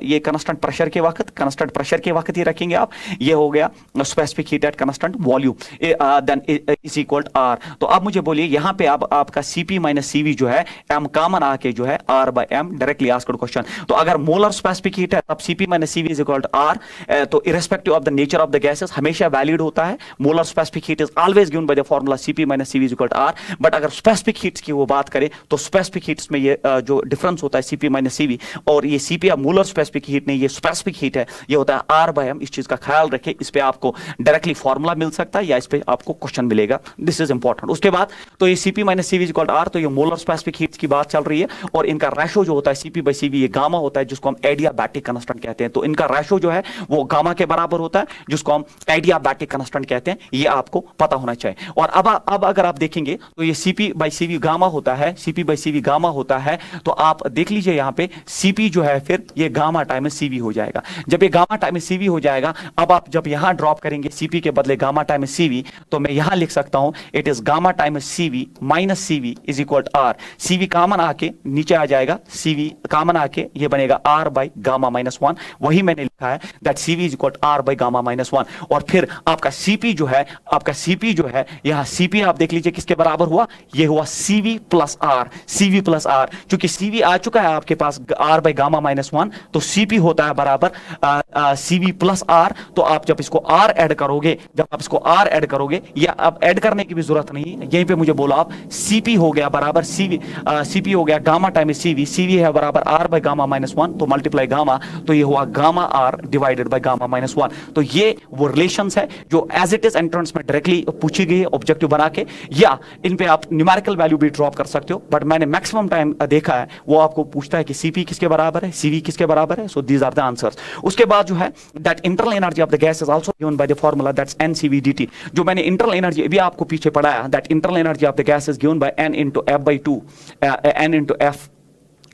ये कांस्टेंट प्रेशर के वक्त, कांस्टेंट प्रेशर के वक्त ये रखेंगे आप, ये हो गया specific heat at constant volume, then is equal to R। तो अब मुझे बोलिए यहां पे अब आपका Cp माइनस Cv जो है M कॉमन आके जो है R by M, directly asked question. तो अगर मोलर स्पेसिफिक हीट है तब Cp minus Cv is equal to R, तो irrespective of the nature of the gases हमेशा वैलिड होता है। Molar specific heat is always given by the formula Cp minus Cv is equal to R। But अगर specific heats की वो बात करें तो स्पेसिफिक हीट्स में ये जो डिफरेंस होता है Cp माइनस Cv, और ये Cp मोलर स्पेसिफिक हीट नहीं, ये स्पेसिफिक हीट है, ये होता है R बाय M। इस चीज का ख्याल रखें, इस पे आपको डायरेक्टली फार्मूला मिल सकता है या इस पे आपको क्वेश्चन मिलेगा, दिस इज इंपॉर्टेंट। उसके बाद तो ये Cp minus Cv is equal to R, तो ये मोलर स्पेसिफिक हीट्स की बात चल रही है, और इनका रेशो जो होता है Cp बाय Cv ये गामा होता है, जिसको हम एडियाबैटिक कांस्टेंट कहते हैं। तो इनका रेशो जो है वो गामा के बराबर होता है, जिसको हम एडियाबैटिक कांस्टेंट कहते हैं, ये आपको पता होना चाहिए। और अब अगर आप देखेंगे तो ये Cp बाय Cv गामा होता है, Cp बाय Cv गामा होता है, तो आप देख लीजिए यहाँ पे Cp जो है फिर ये गामा टाइम्स Cv हो जाएगा। जब ये गामा टाइम्स Cv हो जाएगा, अब आप जब यहां ड्रॉप करेंगे Cp के बदले गामा टाइम्स Cv, तो मैं यहां लिख सकता हूं it is gamma times Cv minus Cv is equal to R। Cv common आके नीचे आ जाएगा, Cv कॉमन आके ये बनेगा R बाय गामा माइनस 1, वही मैंने है that CV is equal R by gamma minus one. और फिर आपका सीपी जो है, आपका सीपी जो है, यहाँ सीपी आप देख लीजिए किसके बराबर हुआ, ये हुआ CV plus R, CV plus R. चूंकि सीवी आ चुका है आपके पास R by gamma minus one, तो सीपी होता है बराबर सीवी प्लस आर। तो आप जब इसको आर ऐड करोगे, जब आप इसको आर ऐड करोगे, या अब ऐड करने की भी जरूरत नहीं, यहीं पे मुझे बोला आप सीपी हो गया बराबर सीवी, सीपी हो गया गामा टाइम सीवी, सीवी है बराबर R by gamma minus one, तो मल्टीप्लाई गामा, तो ये हुआ gamma R divided by gamma minus one. तो ये वो रिलेशंस है जो एज इट इज एंट्रेंस में डायरेक्टली पूछी गई है ऑब्जेक्टिव बना के, या इन पे आप न्यूमेरिकल वैल्यू भी ड्रॉप कर सकते हो। बट मैंने मैक्सिमम टाइम देखा है वो आपको पूछता है कि सीपी किसके बराबर है, सीवी किसके बराबर है। So these are the answers. उसके बाद जो है that internal energy of the gas is also given by the formula that's NCV/dt। जो मैंने इंटरनल एनर्जी भी आपको पीछे पढ़ाया, that internal energy of the gas is given by N into F/2, N into F।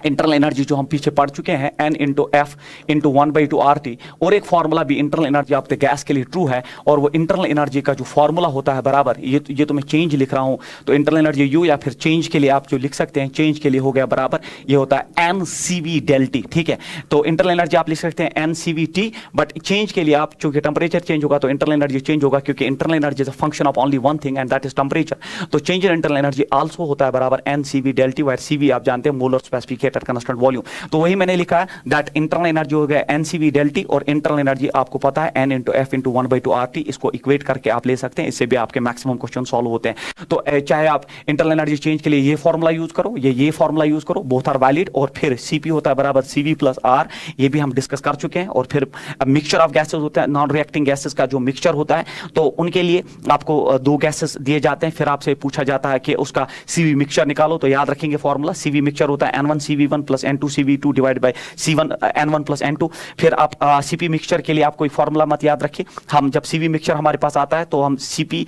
Internal energy जो हम पीछे पढ़ चुके हैं, N into F into 1/2 RT। और एक फॉर्मूला भी internal energy of the gas के लिए ट्रू है, और वो इंटरनल एनर्जी का जो फॉर्मूला होता है बराबर, ये तो मैं चेंज लिख रहा हूं, तो इंटरनल एनर्जी U, या फिर चेंज के लिए आप जो लिख सकते हैं, चेंज के लिए हो गया बराबर, ये होता है NCV/ΔT। ठीक है, तो इंटरनल एनर्जी आप लिख सकते हैं NCV/T, बट चेंज के लिए आप, चूंकि टेम्परेचर चेंज होगा तो इंटरनल एनर्जी चेंज होगा, क्योंकि internal energy is a function of only one thing and that is temperature. तो change in internal energy also होता है बराबर NCV/ΔT, वेयर CV आप जानते हैं molar specific heat at constant volume. तो वही मैंने लिखा है दैट इंटरनल एनर्जी हो गया NCV/ΔT, और इंटरनल एनर्जी आपको पता है N into F into 1/2 RT। इसको इक्वेट करके आप ले सकते हैं, इससे भी आपके मैक्सिमम क्वेश्चन सॉल्व होते हैं। तो चाहे आप इंटरनल एनर्जी चेंज के लिए ये फॉर्मूला यूज करो, ये फॉर्मूला यूज करो, बोथ आर वैलिड। और फिर CP होता है बराबर CV प्लस R, ये भी हम डिस्कस कर चुके हैं। और फिर मिक्सचर ऑफ गैसेस होता है, नॉन रिएक्टिंग गैसेस का जो मिक्सचर होता है, तो उनके लिए आपको दो गैसेस दिए जाते हैं, फिर आपसे पूछा जाता है कि उसका CV मिक्सचर निकालो। तो याद रखेंगे फॉर्मूला, CV मिक्सचर होता है N1CV1 plus N2CV2 divide by C1 N1 plus N2। फिर आप CP मिक्सचर के लिए आप कोई फॉर्मूला मत याद रखिए, हम जब CV मिक्सचर हमारे पास आता है तो हम CP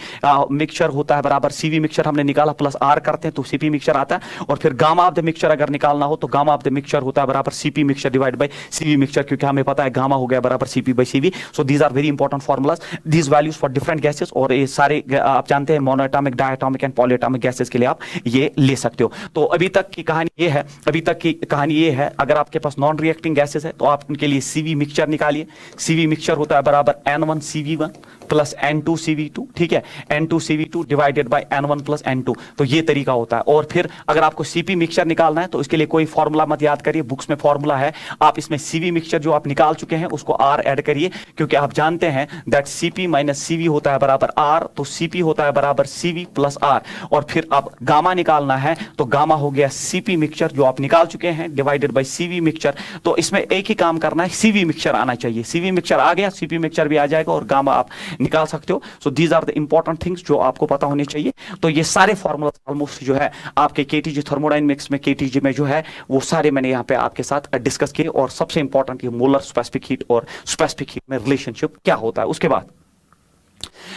मिक्सचर होता है बराबर CV मिक्सचर हमने निकाला प्लस R करते हैं तो CP मिक्सचर आता है। और फिर गामा ऑफ द मिक्सचर अगर निकालना हो तो गामा ऑफ द मिक्सचर होता है बराबर CP mixture divide by CV mixture, क्योंकि हमें पता है गामा हो गया बराबर CP by CV। So these are very important formulas, these values for different gases. और ये सारे आप जानते हैं monoatomic, diatomic and polyatomic gases के लिए आप ये ले सकते हो। तो अभी तक की कहानी ये है, अभी तक की कहानी ये है, अगर आपके पास नॉन रिएक्टिंग गैसेस है तो आप उनके लिए CV मिक्सचर निकालिए। CV मिक्सचर होता है बराबर N1CV1 प्लस N2CV2। ठीक है, N2CV2 divided by N1 plus N2। तो ये तरीका होता है। और फिर अगर आपको CP मिक्सचर निकालना है तो इसके लिए कोई फॉर्मूला मत याद करिए, बुक्स में फॉर्मूला है, आप इसमें CV मिक्सचर जो आप निकाल चुके हैं उसको R ऐड करिए, क्योंकि आप जानते हैं दैट CP माइनस CV होता है बराबर R, तो CP होता है बराबर CV प्लस R। और फिर आप गामा निकालना है तो गामा हो गया CP मिक्सचर जो आप निकाल चुके हैं डिवाइडेड बाय CV मिक्सचर। तो इसमें एक ही काम करना है, CV मिक्सचर आना चाहिए। CV मिक्सचर आ गया, CP मिक्सचर भी आ जाएगा और गामा आप निकाल सकते हो। So these are the important things जो आपको पता होने चाहिए। तो ये सारे फॉर्मूला ऑलमोस्ट जो है आपके केटीजी थर्मोडायनेमिक्स में, केटीजी में जो है वो सारे मैंने यहाँ पे आपके साथ डिस्कस किए। और सबसे इंपॉर्टेंट ये मोलर स्पेसिफिक हीट और स्पेसिफिक हीट में रिलेशनशिप क्या होता है।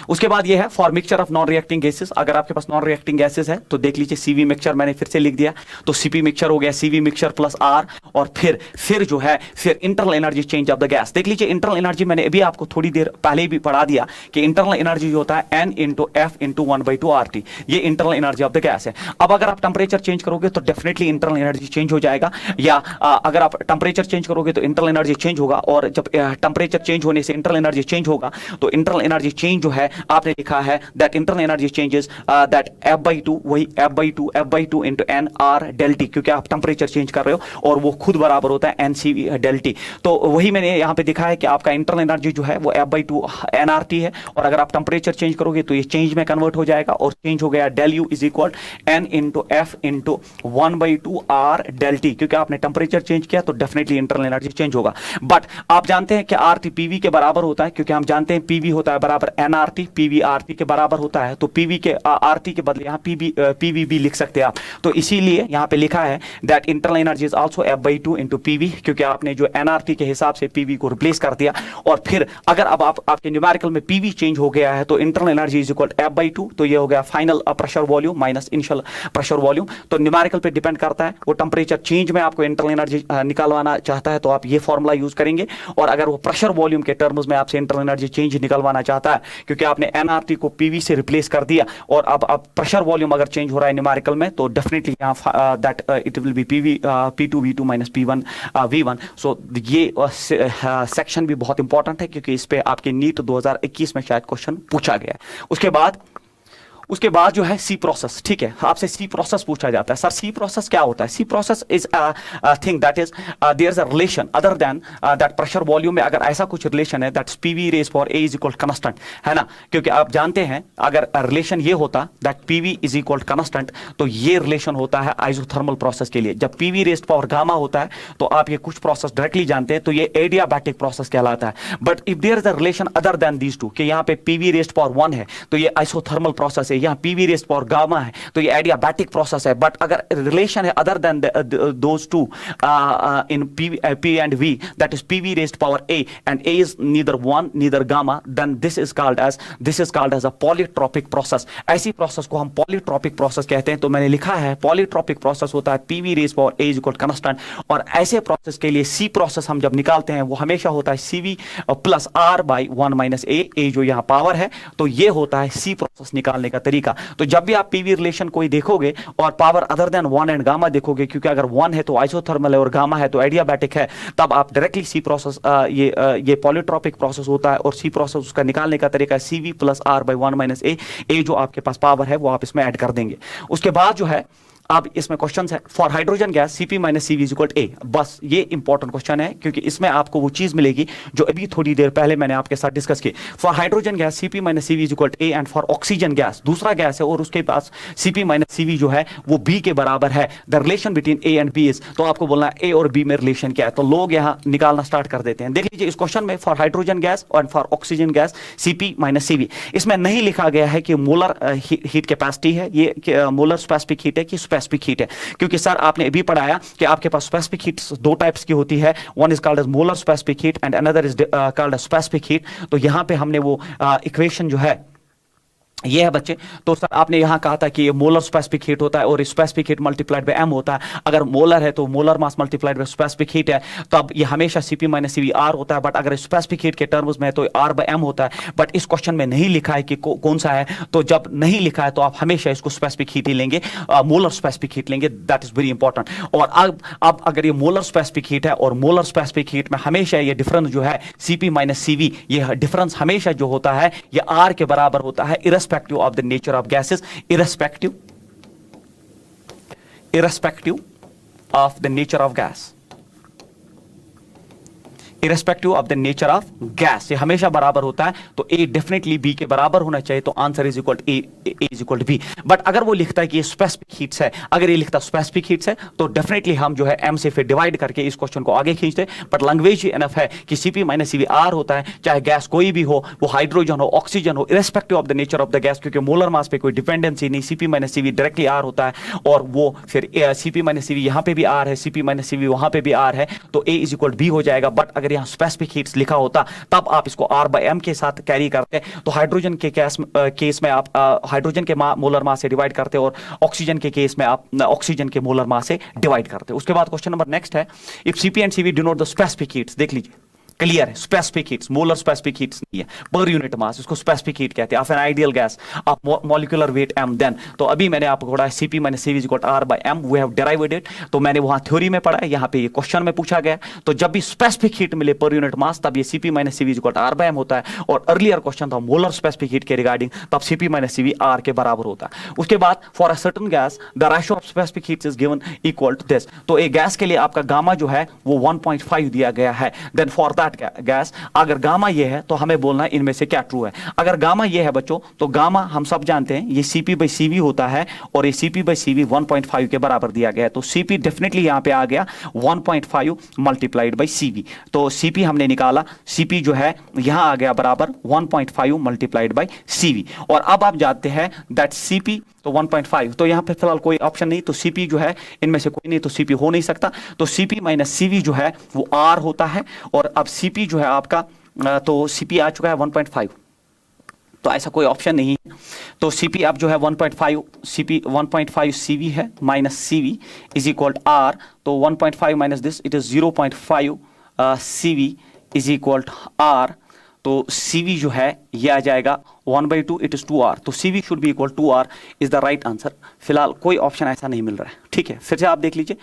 उसके बाद ये है for mixture of non reacting gases. अगर आपके पास नॉन रिएक्टिंग गैसेस है तो देख लीजिए CV मिक्सचर मैंने फिर से लिख दिया, तो CP मिक्सचर हो गया CV मिक्सचर प्लस R। और फिर जो है फिर internal energy change of the gas. देख लीजिए इंटरनल एनर्जी मैंने अभी आपको थोड़ी देर पहले भी पढ़ा दिया कि इंटरनल एनर्जी जो होता है N into F into 1/2 RT, ये internal energy of the gas है। अब अगर आप टेम्परेचर चेंज करोगे तो डेफिनेटली इंटरनल एनर्जी चेंज हो जाएगा, या अगर आप टेम्परेचर चेंज करोगे तो इंटरनल एनर्जी चेंज होगा। और जब टेम्परेचर चेंज होने से इंटरनल एनर्जी चेंज होगा तो इंटरनल एनर्जी चेंज जो है आपने लिखा है that internal energy changes that F/2, वही F/2 into NR/ΔT, क्योंकि आप टेम्परेचर चेंज कर रहे हो और वो खुद बराबर होता है NCV/ΔT। तो वही मैंने यहाँ पे दिखा है कि आपका इंटरनल एनर्जी जो है वो F/2 NRT है, और अगर आप टेम्परेचर चेंज करोगे तो ये चेंज में कन्वर्ट हो जाएगा और चेंज हो गया ΔU is equal N into F into 1/2 R/ΔT। क्योंकि आपने टेम्परेचर चेंज किया तो डेफिनेटली इंटरनल एनर्जी चेंज होगा। बट आप जानते हैं कि RT PV के बराबर होता है, क्योंकि हम जानते हैं PV होता है बराबर NRT, PV RT के बराबर होता है। तो PV के RT के बदले यहाँ PV भी लिख सकते हैं आप। तो इसीलिए यहाँ पे लिखा है that internal energy is also F/2 into PV, क्योंकि आपने जो NRT के हिसाब से PV को रिप्लेस कर दिया। और फिर अगर अब आपके न्यूमेरिकल में PV चेंज हो गया है तो internal energy is equal F/2, तो ये हो गया final pressure volume minus initial pressure volume. तो न्यूमेरिकल पे डिपेंड करता है, वो टेम्परेचर चेंज में आपको इंटरनल एनर्जी निकालवाना चाहता है तो आप ये फॉर्मूला यूज करेंगे। और अगर वो प्रेशर वॉल्यूम के टर्म्स में आपसे इंटरनल एनर्जी चेंज निकलवाना चाहता है, क्योंकि आपने एनआरटी को पीवी से रिप्लेस कर दिया और अब प्रेशर वॉल्यूम अगर चेंज हो रहा है न्यूमेरिकल में तो डेफिनेटली यहाँ that it will be PV P2 V2 minus P1 V1। सो ये सेक्शन भी बहुत इंपॉर्टेंट है क्योंकि इस पे आपके नीट 2021 में शायद क्वेश्चन पूछा गया है। उसके बाद जो है सी प्रोसेस, ठीक है, आपसे सी प्रोसेस पूछा जाता है। सर सी प्रोसेस क्या होता है? C process is thing that is there is a relation other than that pressure volume में अगर ऐसा कुछ रिलेशन है that PV raise for a is equal constant, है ना, क्योंकि आप जानते हैं अगर रिलेशन ये होता that PV is equal constant तो ये रिलेशन होता है आइसोथर्मल प्रोसेस के लिए। जब पीवी रेज पावर गामा होता है तो आप ये कुछ प्रोसेस डायरेक्टली जानते हैं तो ये एडियाबैटिक प्रोसेस कहलाता है। But if there is a relation other than these two कि यहाँ पे पीवी रेज पावर 1 है तो ये आइसोथर्मल प्रोसेस है, यहाँ पीवी रेज पावर गामा है तो ये एडियाबैटिक प्रोसेस है। बट अगर रिलेशन है other than those two in P and V that is PV raise power A and A is neither 1 neither gamma then this is called as a polytropic process. ऐसी process को हम polytropic process कहते हैं। तो मैंने लिखा है polytropic process होता है PV raise power A is equal constant और ऐसे प्रोसेस के लिए सी प्रोसेस हम जब निकालते हैं वो हमेशा होता है CV plus R by 1 minus a जो यहाँ पावर है तो ये होता है सी प्रोसेस निकालने का तरीका। तो जब भी आप पीवी रिलेशन कोई देखोगे और power other than 1 and gamma देखोगे, क्योंकि अगर 1 है तो आइसोथर्मल है और गामा है तो एडियाबैटिक है, तब आप डायरेक्टली सी प्रोसेस ये पॉलीट्रॉपिक प्रोसेस होता है और सी प्रोसेस उसका निकालने का तरीका है CV plus R by 1 minus a जो आपके पास पावर है वो आप इसमें ऐड कर देंगे। उसके बाद जो है अब इसमें क्वेश्चन है for hydrogen gas CP minus CV is equal to a. बस ये इंपॉर्टेंट क्वेश्चन है क्योंकि इसमें आपको वो चीज मिलेगी जो अभी थोड़ी देर पहले मैंने आपके साथ डिस्कस की। For hydrogen gas CP minus CV is equal to A and for oxygen gas दूसरा गैस है और उसके पास सीपी माइनस सीवी जो है वो बी के बराबर है। The relation between A and B is, तो आपको बोलना है ए और बी में रिलेशन क्या है। तो लोग यहाँ निकालना स्टार्ट कर देते हैं। देख लीजिए इस क्वेश्चन में फॉर हाइड्रोजन गैस और for oxygen gas CP minus CV, इसमें नहीं लिखा गया है कि मोलर हीट कैपेसिटी है, ये मोलर स्पेसिफिक हीट है कि स्पेसिफिक हीट है, क्योंकि सर आपने अभी पढ़ाया कि आपके पास स्पेसिफिक हीट दो टाइप्स की होती है, one is called as molar specific heat and another is called as specific heat. तो यहां पे हमने वो इक्वेशन जो है ये है बच्चे। तो सर आपने यहां कहा था कि ये मोलर स्पेसिफिक हीट होता है और specific heat multiplied by M होता है। अगर मोलर है तो molar mass multiplied by specific heat है, तो अब ये हमेशा सीपी माइनस सीवी आर होता है। बट अगर स्पेसिफिक हीट के टर्म्स में है तो आर बाय एम होता है। बट इस क्वेश्चन में नहीं लिखा है कि कौन सा है, तो जब नहीं लिखा है तो आप हमेशा इसको स्पेसिफिक हीट ही लेंगे, मोलर स्पेसिफिक हीट लेंगे। That is very important. और अब अगर ये मोलर स्पेसिफिक हीट है और मोलर स्पेसिफिक हीट में हमेशा ये डिफरेंस जो है सीपी माइनस सीवी, ये डिफरेंस हमेशा जो होता है ये आर के बराबर होता है irrespective of the nature of gases, irrespective of the nature of gas, irrespective of the nature of gas, ये हमेशा बराबर होता है। तो A डेफिनेटली B के बराबर होना चाहिए, तो answer is equal A is equal B। But अगर वो लिखता है कि ये स्पेसिफिक हीट्स है, अगर ये लिखता स्पेसिफिक हीट्स है तो डेफिनेटली हम जो है M से फिर डिवाइड करके इस क्वेश्चन को आगे खींचते। बट लैंग्वेज ही एनफ है कि CP माइनस CV R होता है, चाहे गैस कोई भी हो, वो हाइड्रोजन हो ऑक्सीजन हो, irrespective of the nature of the gas, क्योंकि मोलर मास पे कोई डिपेंडेंसी नहीं। CP minus CV directly R होता है और वो फिर CP माइनस CV यहाँ पे भी R है, CP माइनस CV वहां पे भी R है, तो A इज इक्वल B हो जाएगा। बट अगर यहाँ स्पेसिफिक हीट्स लिखा होता तब आप इसको R बाय M के साथ कैरी करते, तो हाइड्रोजन के केस में आप हाइड्रोजन के मोलर मास से डिवाइड करते और ऑक्सीजन के केस में आप ऑक्सीजन के मोलर मास से डिवाइड करते। उसके बाद क्वेश्चन नंबर नेक्स्ट है, if CP and CV denote the specific heats. देख लीजिए क्लियर है, specific heats, molar specific heats नहीं है, पर यूनिट मास, इसको स्पेसिफिक हीट कहते हैं। Of an ideal gas of molecular weight m, then तो अभी मैंने आपको पढ़ा CP minus CV is equal to R by M, we have derived it. तो मैंने वहां थ्योरी में पढ़ा है, यहाँ पे ये क्वेश्चन में पूछा गया। तो जब भी स्पेसिफिक हीट मिले पर यूनिट मास तब ये CP minus CV is equal to R by M होता है। और अर्लियर क्वेश्चन था मोलर स्पेसिफिक हीट के रिगार्डिंग, तब सीपी माइनस सीवी R के बराबर होता है। उसके बाद for a certain gas the ratio of specific heats is given equal to this. तो एक गैस के लिए आपका गामा जो है वो 1.5 दिया गया है। देन फॉर दैट गैस अगर गामा ये है तो हमें बोलना है इनमें से क्या ट्रू है। अगर गामा ये है बच्चों, तो गामा हम सब जानते हैं ये सीपी बाई सीवी होता है और ये सीपी बाई सीवी 1.5 के बराबर दिया गया है। तो सीपी डेफिनेटली यहां पे आ गया 1.5 मल्टीप्लाइड बाई सीवी। तो सीपी हमने निकाला, सीपी जो है यहां आ गया बराबर 1.5 मल्टीप्लाइड बाई सीवी। और अब आप जानते हैं दैट सीपी तो 1.5, तो यहां पे फिलहाल कोई ऑप्शन नहीं, तो सीपी जो है इनमें से कोई नहीं, तो सीपी हो नहीं सकता। तो सीपी माइनस सीवी जो है वो आर होता है। और अब सीपी जो है आपका, तो सीपी आ चुका है 1.5, तो ऐसा कोई ऑप्शन नहीं है। तो सीपी अब जो है 1.5, सीपी 1.5 सीवी है minus CV is equal to R. तो 1.5 minus this it is 0.5 CV is equal to R. तो CV जो है ये आ जाएगा 1/2, इट इज 2R, तो CV should be equal 2R is the right answer. फिलहाल कोई ऑप्शन ऐसा नहीं मिल रहा है, ठीक है। फिर से आप देख लीजिए,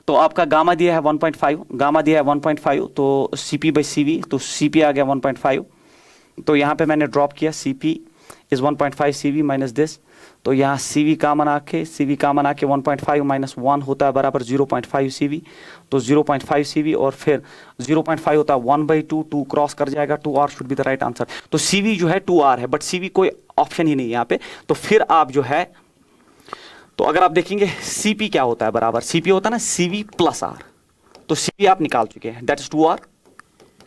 तो आपका गामा दिया है 1.5, गामा दिया है 1.5, तो CP/CV, तो CP आ गया 1.5, तो यहाँ पे मैंने ड्रॉप किया CP is 1.5 CV minus this, तो यहाँ CV कॉमन आके 1.5 माइनस 1 होता है बराबर 0.5 CV, तो 0.5 CV और फिर 0.5 होता है 1/2, 2 क्रॉस कर जाएगा, 2R should be the right answer. तो CV जो है 2R है, बट CV कोई ऑप्शन ही नहीं है यहाँ पे। तो फिर आप जो है, तो अगर आप देखेंगे CP क्या होता है बराबर, CP होता है ना CV प्लस R, तो CV आप निकाल चुके हैं, that is 2R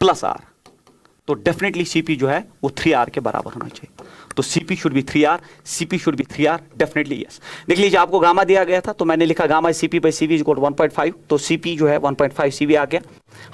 plus R, तो डेफिनेटली CP जो है वो 3R के बराबर होना चाहिए। तो CP should be 3R, CP should be 3R, definitely yes. देख लीजिए, आपको गामा दिया गया था, तो मैंने लिखा गामा CP/CV इज इक्वल 1.5, तो CP जो है 1.5 CV आ गया।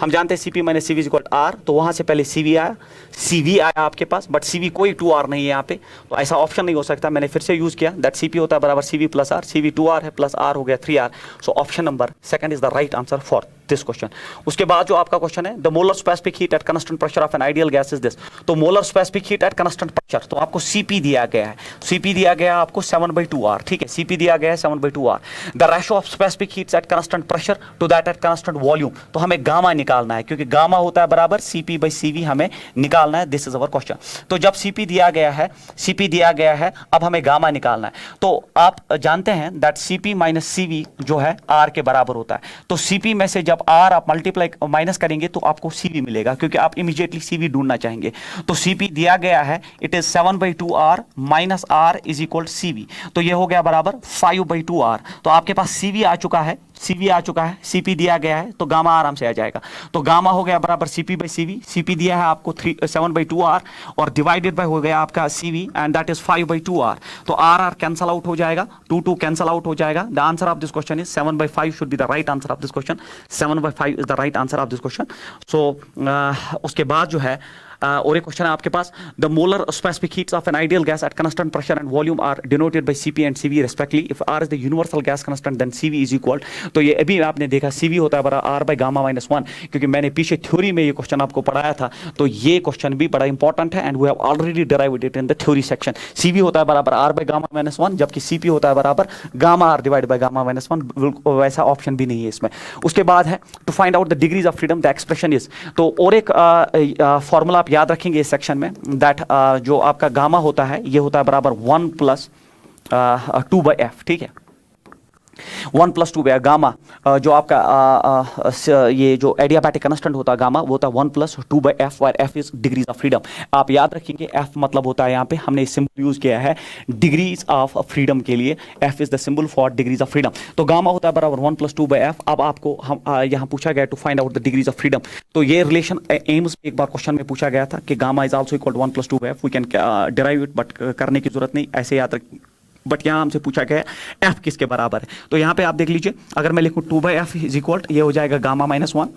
हम जानते हैं CP minus CV is equal R, तो वहां से पहले CV आया, CV आया आपके पास, बट CV कोई 2R नहीं है यहाँ पे, तो ऐसा ऑप्शन नहीं हो सकता। मैंने फिर से यूज किया, दैट CP होता है बराबर CV plus R, CV 2R है प्लस R हो गया 3R, so option number second is the right answer for this question. उसके बाद जो आपका क्वेश्चन है, the molar specific heat at constant pressure of an ideal gas is this, तो molar specific heat at constant pressure, तो आपको CP दिया गया है, CP दिया गया आपको 7/2R, ठीक है, CP दिया गया है 7/2R। The ratio of specific heats at constant pressure to that at constant volume, तो हमें गामा निकालना है, क्योंकि गामा होता है बराबर CP/CV, हमें निकालना है, दिस इज अवर क्वेश्चन। तो जब CP दिया गया है, CP दिया गया है, अब हमें गामा निकालना है, तो आप जानते हैं दैट CP माइनस CV जो है R के बराबर होता है, तो CP में से जब R आप मल्टीप्लाई माइनस करेंगे तो आपको CV मिलेगा, क्योंकि आप इमीडिएटली CV ढूंढना चाहेंगे। तो CP दिया गया है, it is 7/2R minus R is equal CV, तो ये हो गया बराबर 5/2R। तो आपके पास CV आ चुका है, CV आ चुका है, CP दिया गया है, तो गामा आराम से आ जाएगा। तो गामा हो गया बराबर CP/CV, CP दिया है आपको 7/2R और डिवाइडेड बाय हो गया आपका CV and that is 5/2R, तो R कैंसल आउट हो जाएगा, 2 कैंसल आउट हो जाएगा। The answer of this question is 7/5 should be the right answer of this question, 7/5 is the right answer of this question. So उसके बाद जो है और एक क्वेश्चन है आपके पास, the molar specific heats of an ideal gas at constant pressure and volume are denoted by CP and CV respectively, if R is the universal gas constant then CV is equal, तो ये अभी आपने देखा CV होता है बराबर R bye gamma minus 1, क्योंकि मैंने पीछे थ्योरी में ये क्वेश्चन आपको पढ़ाया था, तो ये क्वेश्चन भी बड़ा इंपॉर्टेंट है and we have already derived it in the theory section. CV होता है बराबर R बाय गामा माइनस 1, जबकि CP होता है बराबर gamma R divide by gamma minus 1, वैसा ऑप्शन भी नहीं है इसमें। उसके बाद है to find out the degrees of freedom the expression is, तो और एक फॉर्मूला आप याद रखेंगे इस सेक्शन में, दैट जो आपका गामा होता है ये होता है बराबर 1 + 2/f, ठीक है, 1 + 2 गामा जो आपका ये जो एडियाबैटिक कांस्टेंट होता है गामा, वो होता है 1 + 2/f, और f is degrees of freedom. आप याद रखेंगे f मतलब होता है, यहाँ पे हमने सिंबल यूज किया है डिग्रीज ऑफ फ्रीडम के लिए, f is the symbol for degrees of freedom. तो गामा होता है बराबर 1 + 2/f। अब आपको हम यहाँ पूछा गया to find out the degrees of freedom, तो ये रिलेशन एम्स एक बार क्वेश्चन में पूछा गया था कि gamma is also equal to 1 + 2/f, we can derive it, but करने की जरूरत नहीं, ऐसे याद रख, बट यहाँ हमसे पूछा गया है f किसके बराबर है। तो यहाँ पे आप देख लीजिए, अगर मैं लिखूँ 2/f इज इक्वल, ये हो जाएगा गामा माइनस 1,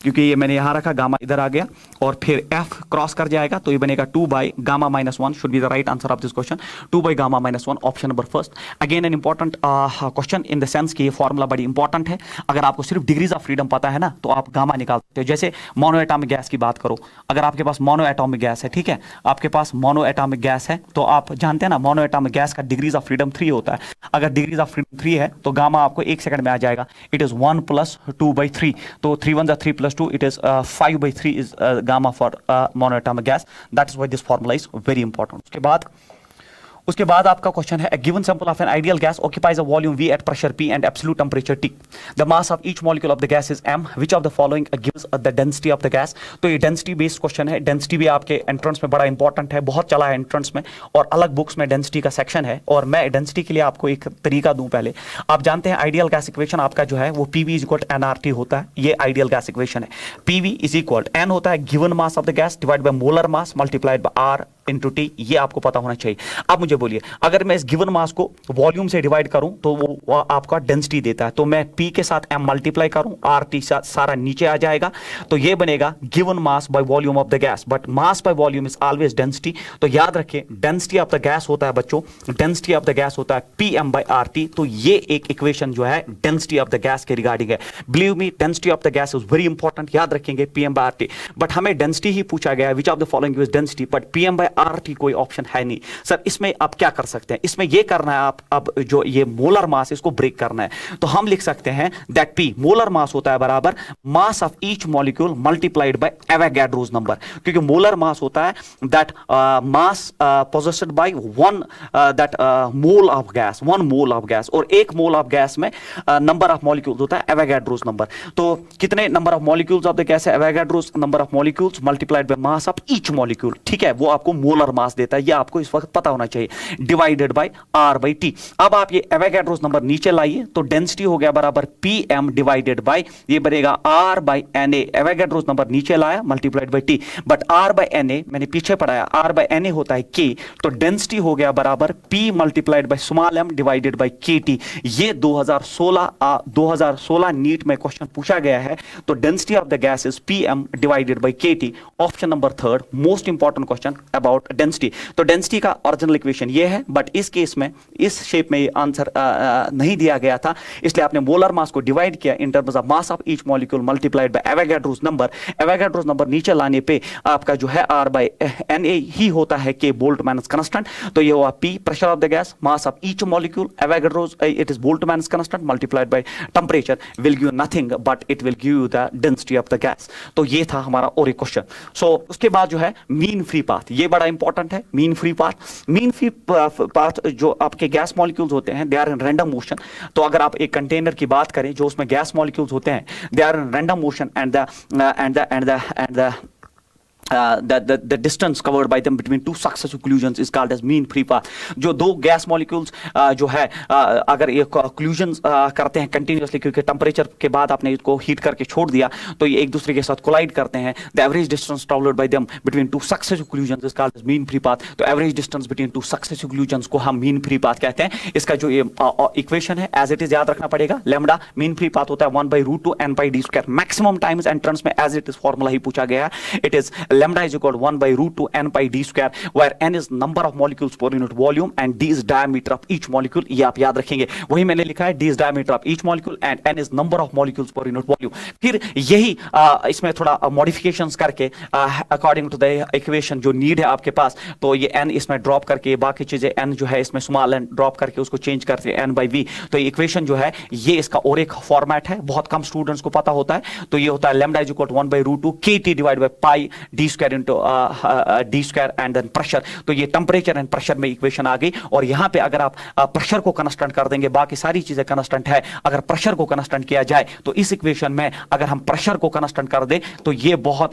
क्योंकि ये मैंने यहाँ रखा, गामा इधर आ गया और फिर f क्रॉस कर जाएगा, तो ये बनेगा 2/गामा minus 1 should be the right answer of this question, 2/गामा minus 1, option number first. Again an important question in the sense कि ये फॉर्मूला बड़ी इंपॉर्टेंट है। अगर आपको सिर्फ डिग्रीज ऑफ फ्रीडम पता है ना, तो आप गामा निकाल सकते हो। जैसे मोनो एटॉमिक गैस की बात करो, अगर आपके पास मोनो एटॉमिक गैस है, ठीक है, आपके पास मोनो एटॉमिक गैस है, तो आप जानते हैं ना मोनो एटॉमिक गैस का डिग्रीज ऑफ फ्रीडम 3 होता है। अगर डिग्रीज ऑफ फ्रीडम 3 है तो गामा आपको 1 सेकंड में आ जाएगा, इट इज 1 + 2/3, तो 3 1 3 + 2, it is 5/3 is gamma for monoatomic gas. That is why this formula is very important. उसके बाद आपका क्वेश्चन है, given sample of an ideal gas occupies a volume V at pressure P and absolute temperature T, the mass of each molecule of the gas is m, which of the following gives the density of the gas. तो ये density based question है, density भी आपके entrance में बड़ा important है, बहुत चला है एंट्रेंस में, और अलग बुक्स में डेंसिटी का सेक्शन है, और मैं डेंसिटी के लिए आपको एक तरीका दूं। पहले आप जानते हैं आइडियल गैस इक्वेशन आपका जो है वो PV इज इक्वल nRT होता है, ये आइडियल गैस इक्वेशन है। PV इज इक्वल n होता है given mass of the gas divide by molar mass multiplied bye R into T, ये आपको पता होना चाहिए। अब मुझे बोलिए, अगर मैं इस गिवन मास को वॉल्यूम से डिवाइड करूं तो वो आपका डेंसिटी देता है, तो मैं पी के साथ एम मल्टीप्लाई करूं, आर टी सारा नीचे आ जाएगा, तो ये बनेगा given mass by volume of the gas, but mass by volume is always density. तो याद रखिए डेंसिटी ऑफ द गैस होता है बच्चों, डेंसिटी ऑफ द गैस होता है P M by R T. तो ये एक इक्वेशन जो है डेंसिटी ऑफ द गैस के रिगार्डिंग है। Believe me, density of the gas is very important, याद रखेंगे P M by R T. But हमें डेंसिटी ही पूछा गया है, which of the following is density, but P M by R T कोई ऑप्शन है नहीं। सर इसमें आप क्या कर सकते हैं, इसमें ये करना है आप, अब जो ये मोलर मास इसको ब्रेक करना है, तो हम लिख सकते हैं दैट पी मोलर मास होता है बराबर mass of each molecule multiplied by Avogadro's number, क्योंकि मोलर मास होता है that mass possessed by one that mole of gas, one mole of gas, और एक मोल ऑफ गैस में नंबर ऑफ मॉलिक्यूल्स होता है एवोगैड्रोस नंबर। तो कितने number of molecules of the gas है, Avogadro's number of molecules multiplied by mass of each molecule, ठीक है, वो आपको मोलर मास देता है, ये आपको इस वक्त पता होना चाहिए, divided by R by T. अब आप ये एवोगैड्रोस नंबर नीचे लाइए तो डेंसिटी हो गया बराबर पी एम डिवाइडेड बाय, ये बनेगा R by N A, Avogadro's number नीचे लाया multiplied by T, but R by N A मैंने पीछे पढ़ाया, आर बाय एन ए होता है के, तो डेंसिटी हो गया बराबर P multiplied by small M divided by K T. ये 2016 नीट में क्वेश्चन पूछा गया है, तो density of the gas is P M divided by K T. Option number third most important question about density. तो डेंसिटी का original equation ये है, बट इस केस में इस शेप में ये आंसर नहीं दिया गया था, इसलिए आपने मोलर मास को डिवाइड किया इन terms of mass of each molecule multiplied by Avogadro's number. Avogadro's number नीचे लाने पे आपका जो है आर बाय एन ए ही होता है के बोल्ट्जमैन कांस्टेंट, तो ये हुआ P pressure of the gas, mass of each molecule Avogadro's it is Boltzmann constant multiplied by temperature will give nothing but it will give you the density of the gas. तो ये था हमारा और एक question. So उसके बाद जो है मीन फ्री पाथ, ये बड़ा इंपॉर्टेंट है। Mean free path, mean free path जो आपके गैस मॉलिक्यूल्स होते हैं they are in random motion. तो अगर आप एक कंटेनर की बात करें जो उसमें गैस मॉलिक्यूल्स होते हैं they are in random motion and the distance covered by them between two successive collisions is called as mean free path। जो दो गैस मॉलिक्यूल्स जो है अगर ये collisions करते हैं कंटिन्यूसली, क्योंकि टेम्परेचर के बाद आपने इसको हीट करके छोड़ दिया तो ये एक दूसरे के साथ कोलाइड करते हैं, the average distance travelled bye them between two successive collisions is called as mean free path। तो average distance between two successive collisions को हम मीन फ्री पाथ कहते हैं। इसका जो ये इक्वेशन है एज इट इज याद रखना पड़ेगा, लैम्डा मीन फ्री पाथ होता है 1/√2 n pi d square। Maximum times entrance में एज इट इज फॉर्मूला ही पूछा गया है, it is lambda is equal to 1/√2 n pi d square, where n is number of molecules per unit volume and d is diameter of each molecule। ये आप याद रखेंगे, वही मैंने लिखा है, d is diameter of each molecule and n is number of molecules per unit volume। फिर यही इसमें थोड़ा modifications करके according to the equation जो need है आपके पास, तो ये n इसमें ड्रॉप करके बाकी चीजें n जो है इसमें स्मॉल n ड्रॉप करके उसको चेंज करते हैं n by v। तो ये इक्वेशन जो है ये इसका और एक फॉर्मेट है, बहुत कम स्टूडेंट्स को पता होता है। तो ये होता है lambda is equal to 1/√2 kt divided by pi d square into d square and then pressure। तो ये टेंपरेचर एंड प्रेशर में इक्वेशन आ गई, और यहाँ पे अगर आप प्रेशर को कांस्टेंट कर देंगे, बाकी सारी चीजें कांस्टेंट है, अगर प्रेशर को कांस्टेंट किया जाए तो इस इक्वेशन में अगर हम प्रेशर को कांस्टेंट कर दे तो ये बहुत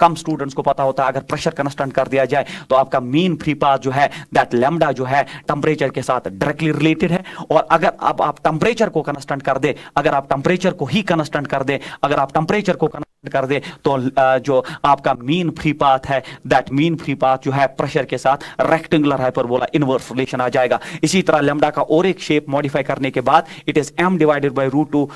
कम स्टूडेंट्स को पता होता है। अगर प्रेशर कांस्टेंट कर दिया जाए तो आपका मीन फ्री पाथ जो है दैट लैम्डा जो है टेंपरेचर के साथ डायरेक्टली रिलेटेड है। और अगर अब आप टेंपरेचर को कांस्टेंट कर दे, अगर आप टेंपरेचर को ही कांस्टेंट कर दे, अगर आप टेंपरेचर को कर दे तो जो आपका मीन फ्री पाथ है दैट मीन फ्री पाथ जो है प्रेशर के साथ रेक्टेंगुलर हाइपरबोला इनवर्स रिलेशन आ जाएगा। इसी तरह लैम्डा का और एक शेप मॉडिफाई करने के बाद it is m divided by √2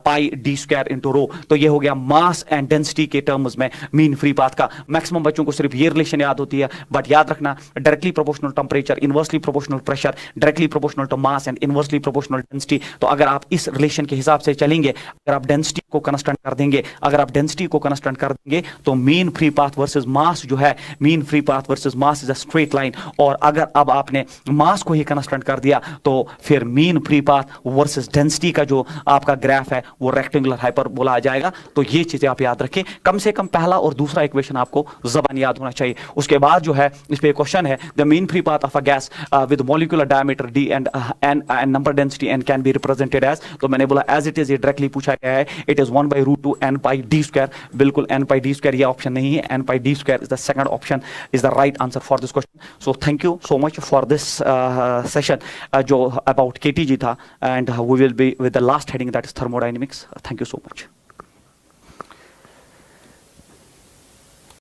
pi d square into rho. तो ये हो गया मास एंड डेंसिटी के टर्म्स में मीन फ्री पाथ का। मैक्सिमम बच्चों को सिर्फ ये रिलेशन याद होती है, बट याद रखना directly proportional temperature, inversely proportional pressure, directly proportional to mass and inversely proportional density. तो अगर आप इस रिलेशन के हिसाब से चलेंगे, अगर आप डेंसिटी को कांस्टेंट कर देंगे, अगर आप डेंसिटी को कांस्टेंट कर देंगे तो मीन फ्री पाथ वर्सेस मास जो है, mean free path versus mass is a straight line. और अगर अब आपने मास को ही कांस्टेंट कर दिया तो फिर mean free path versus density का जो आपका ग्राफ है वो रेक्टेंगुलर हाइपरबोला आ जाएगा। तो ये चीजें आप याद रखें, कम से कम पहला और दूसरा इक्वेशन आपको जबान याद होना चाहिए। उसके बाद जो है इस पे क्वेश्चन है the mean free path of a gas with molecular diameter d and number density n can be represented as. तो मैंने बोला एज इट इज, ये डायरेक्टली पूछा गया है, it is 1/√2 n pi d square. बिल्कुल n pi d स्क्वायर ये option नहीं है, n pi d square is the second option, is the right answer for this question. So thank you so much for this session जो about KTG था, and we will be with the last heading that is thermodynamics. Thank you so much.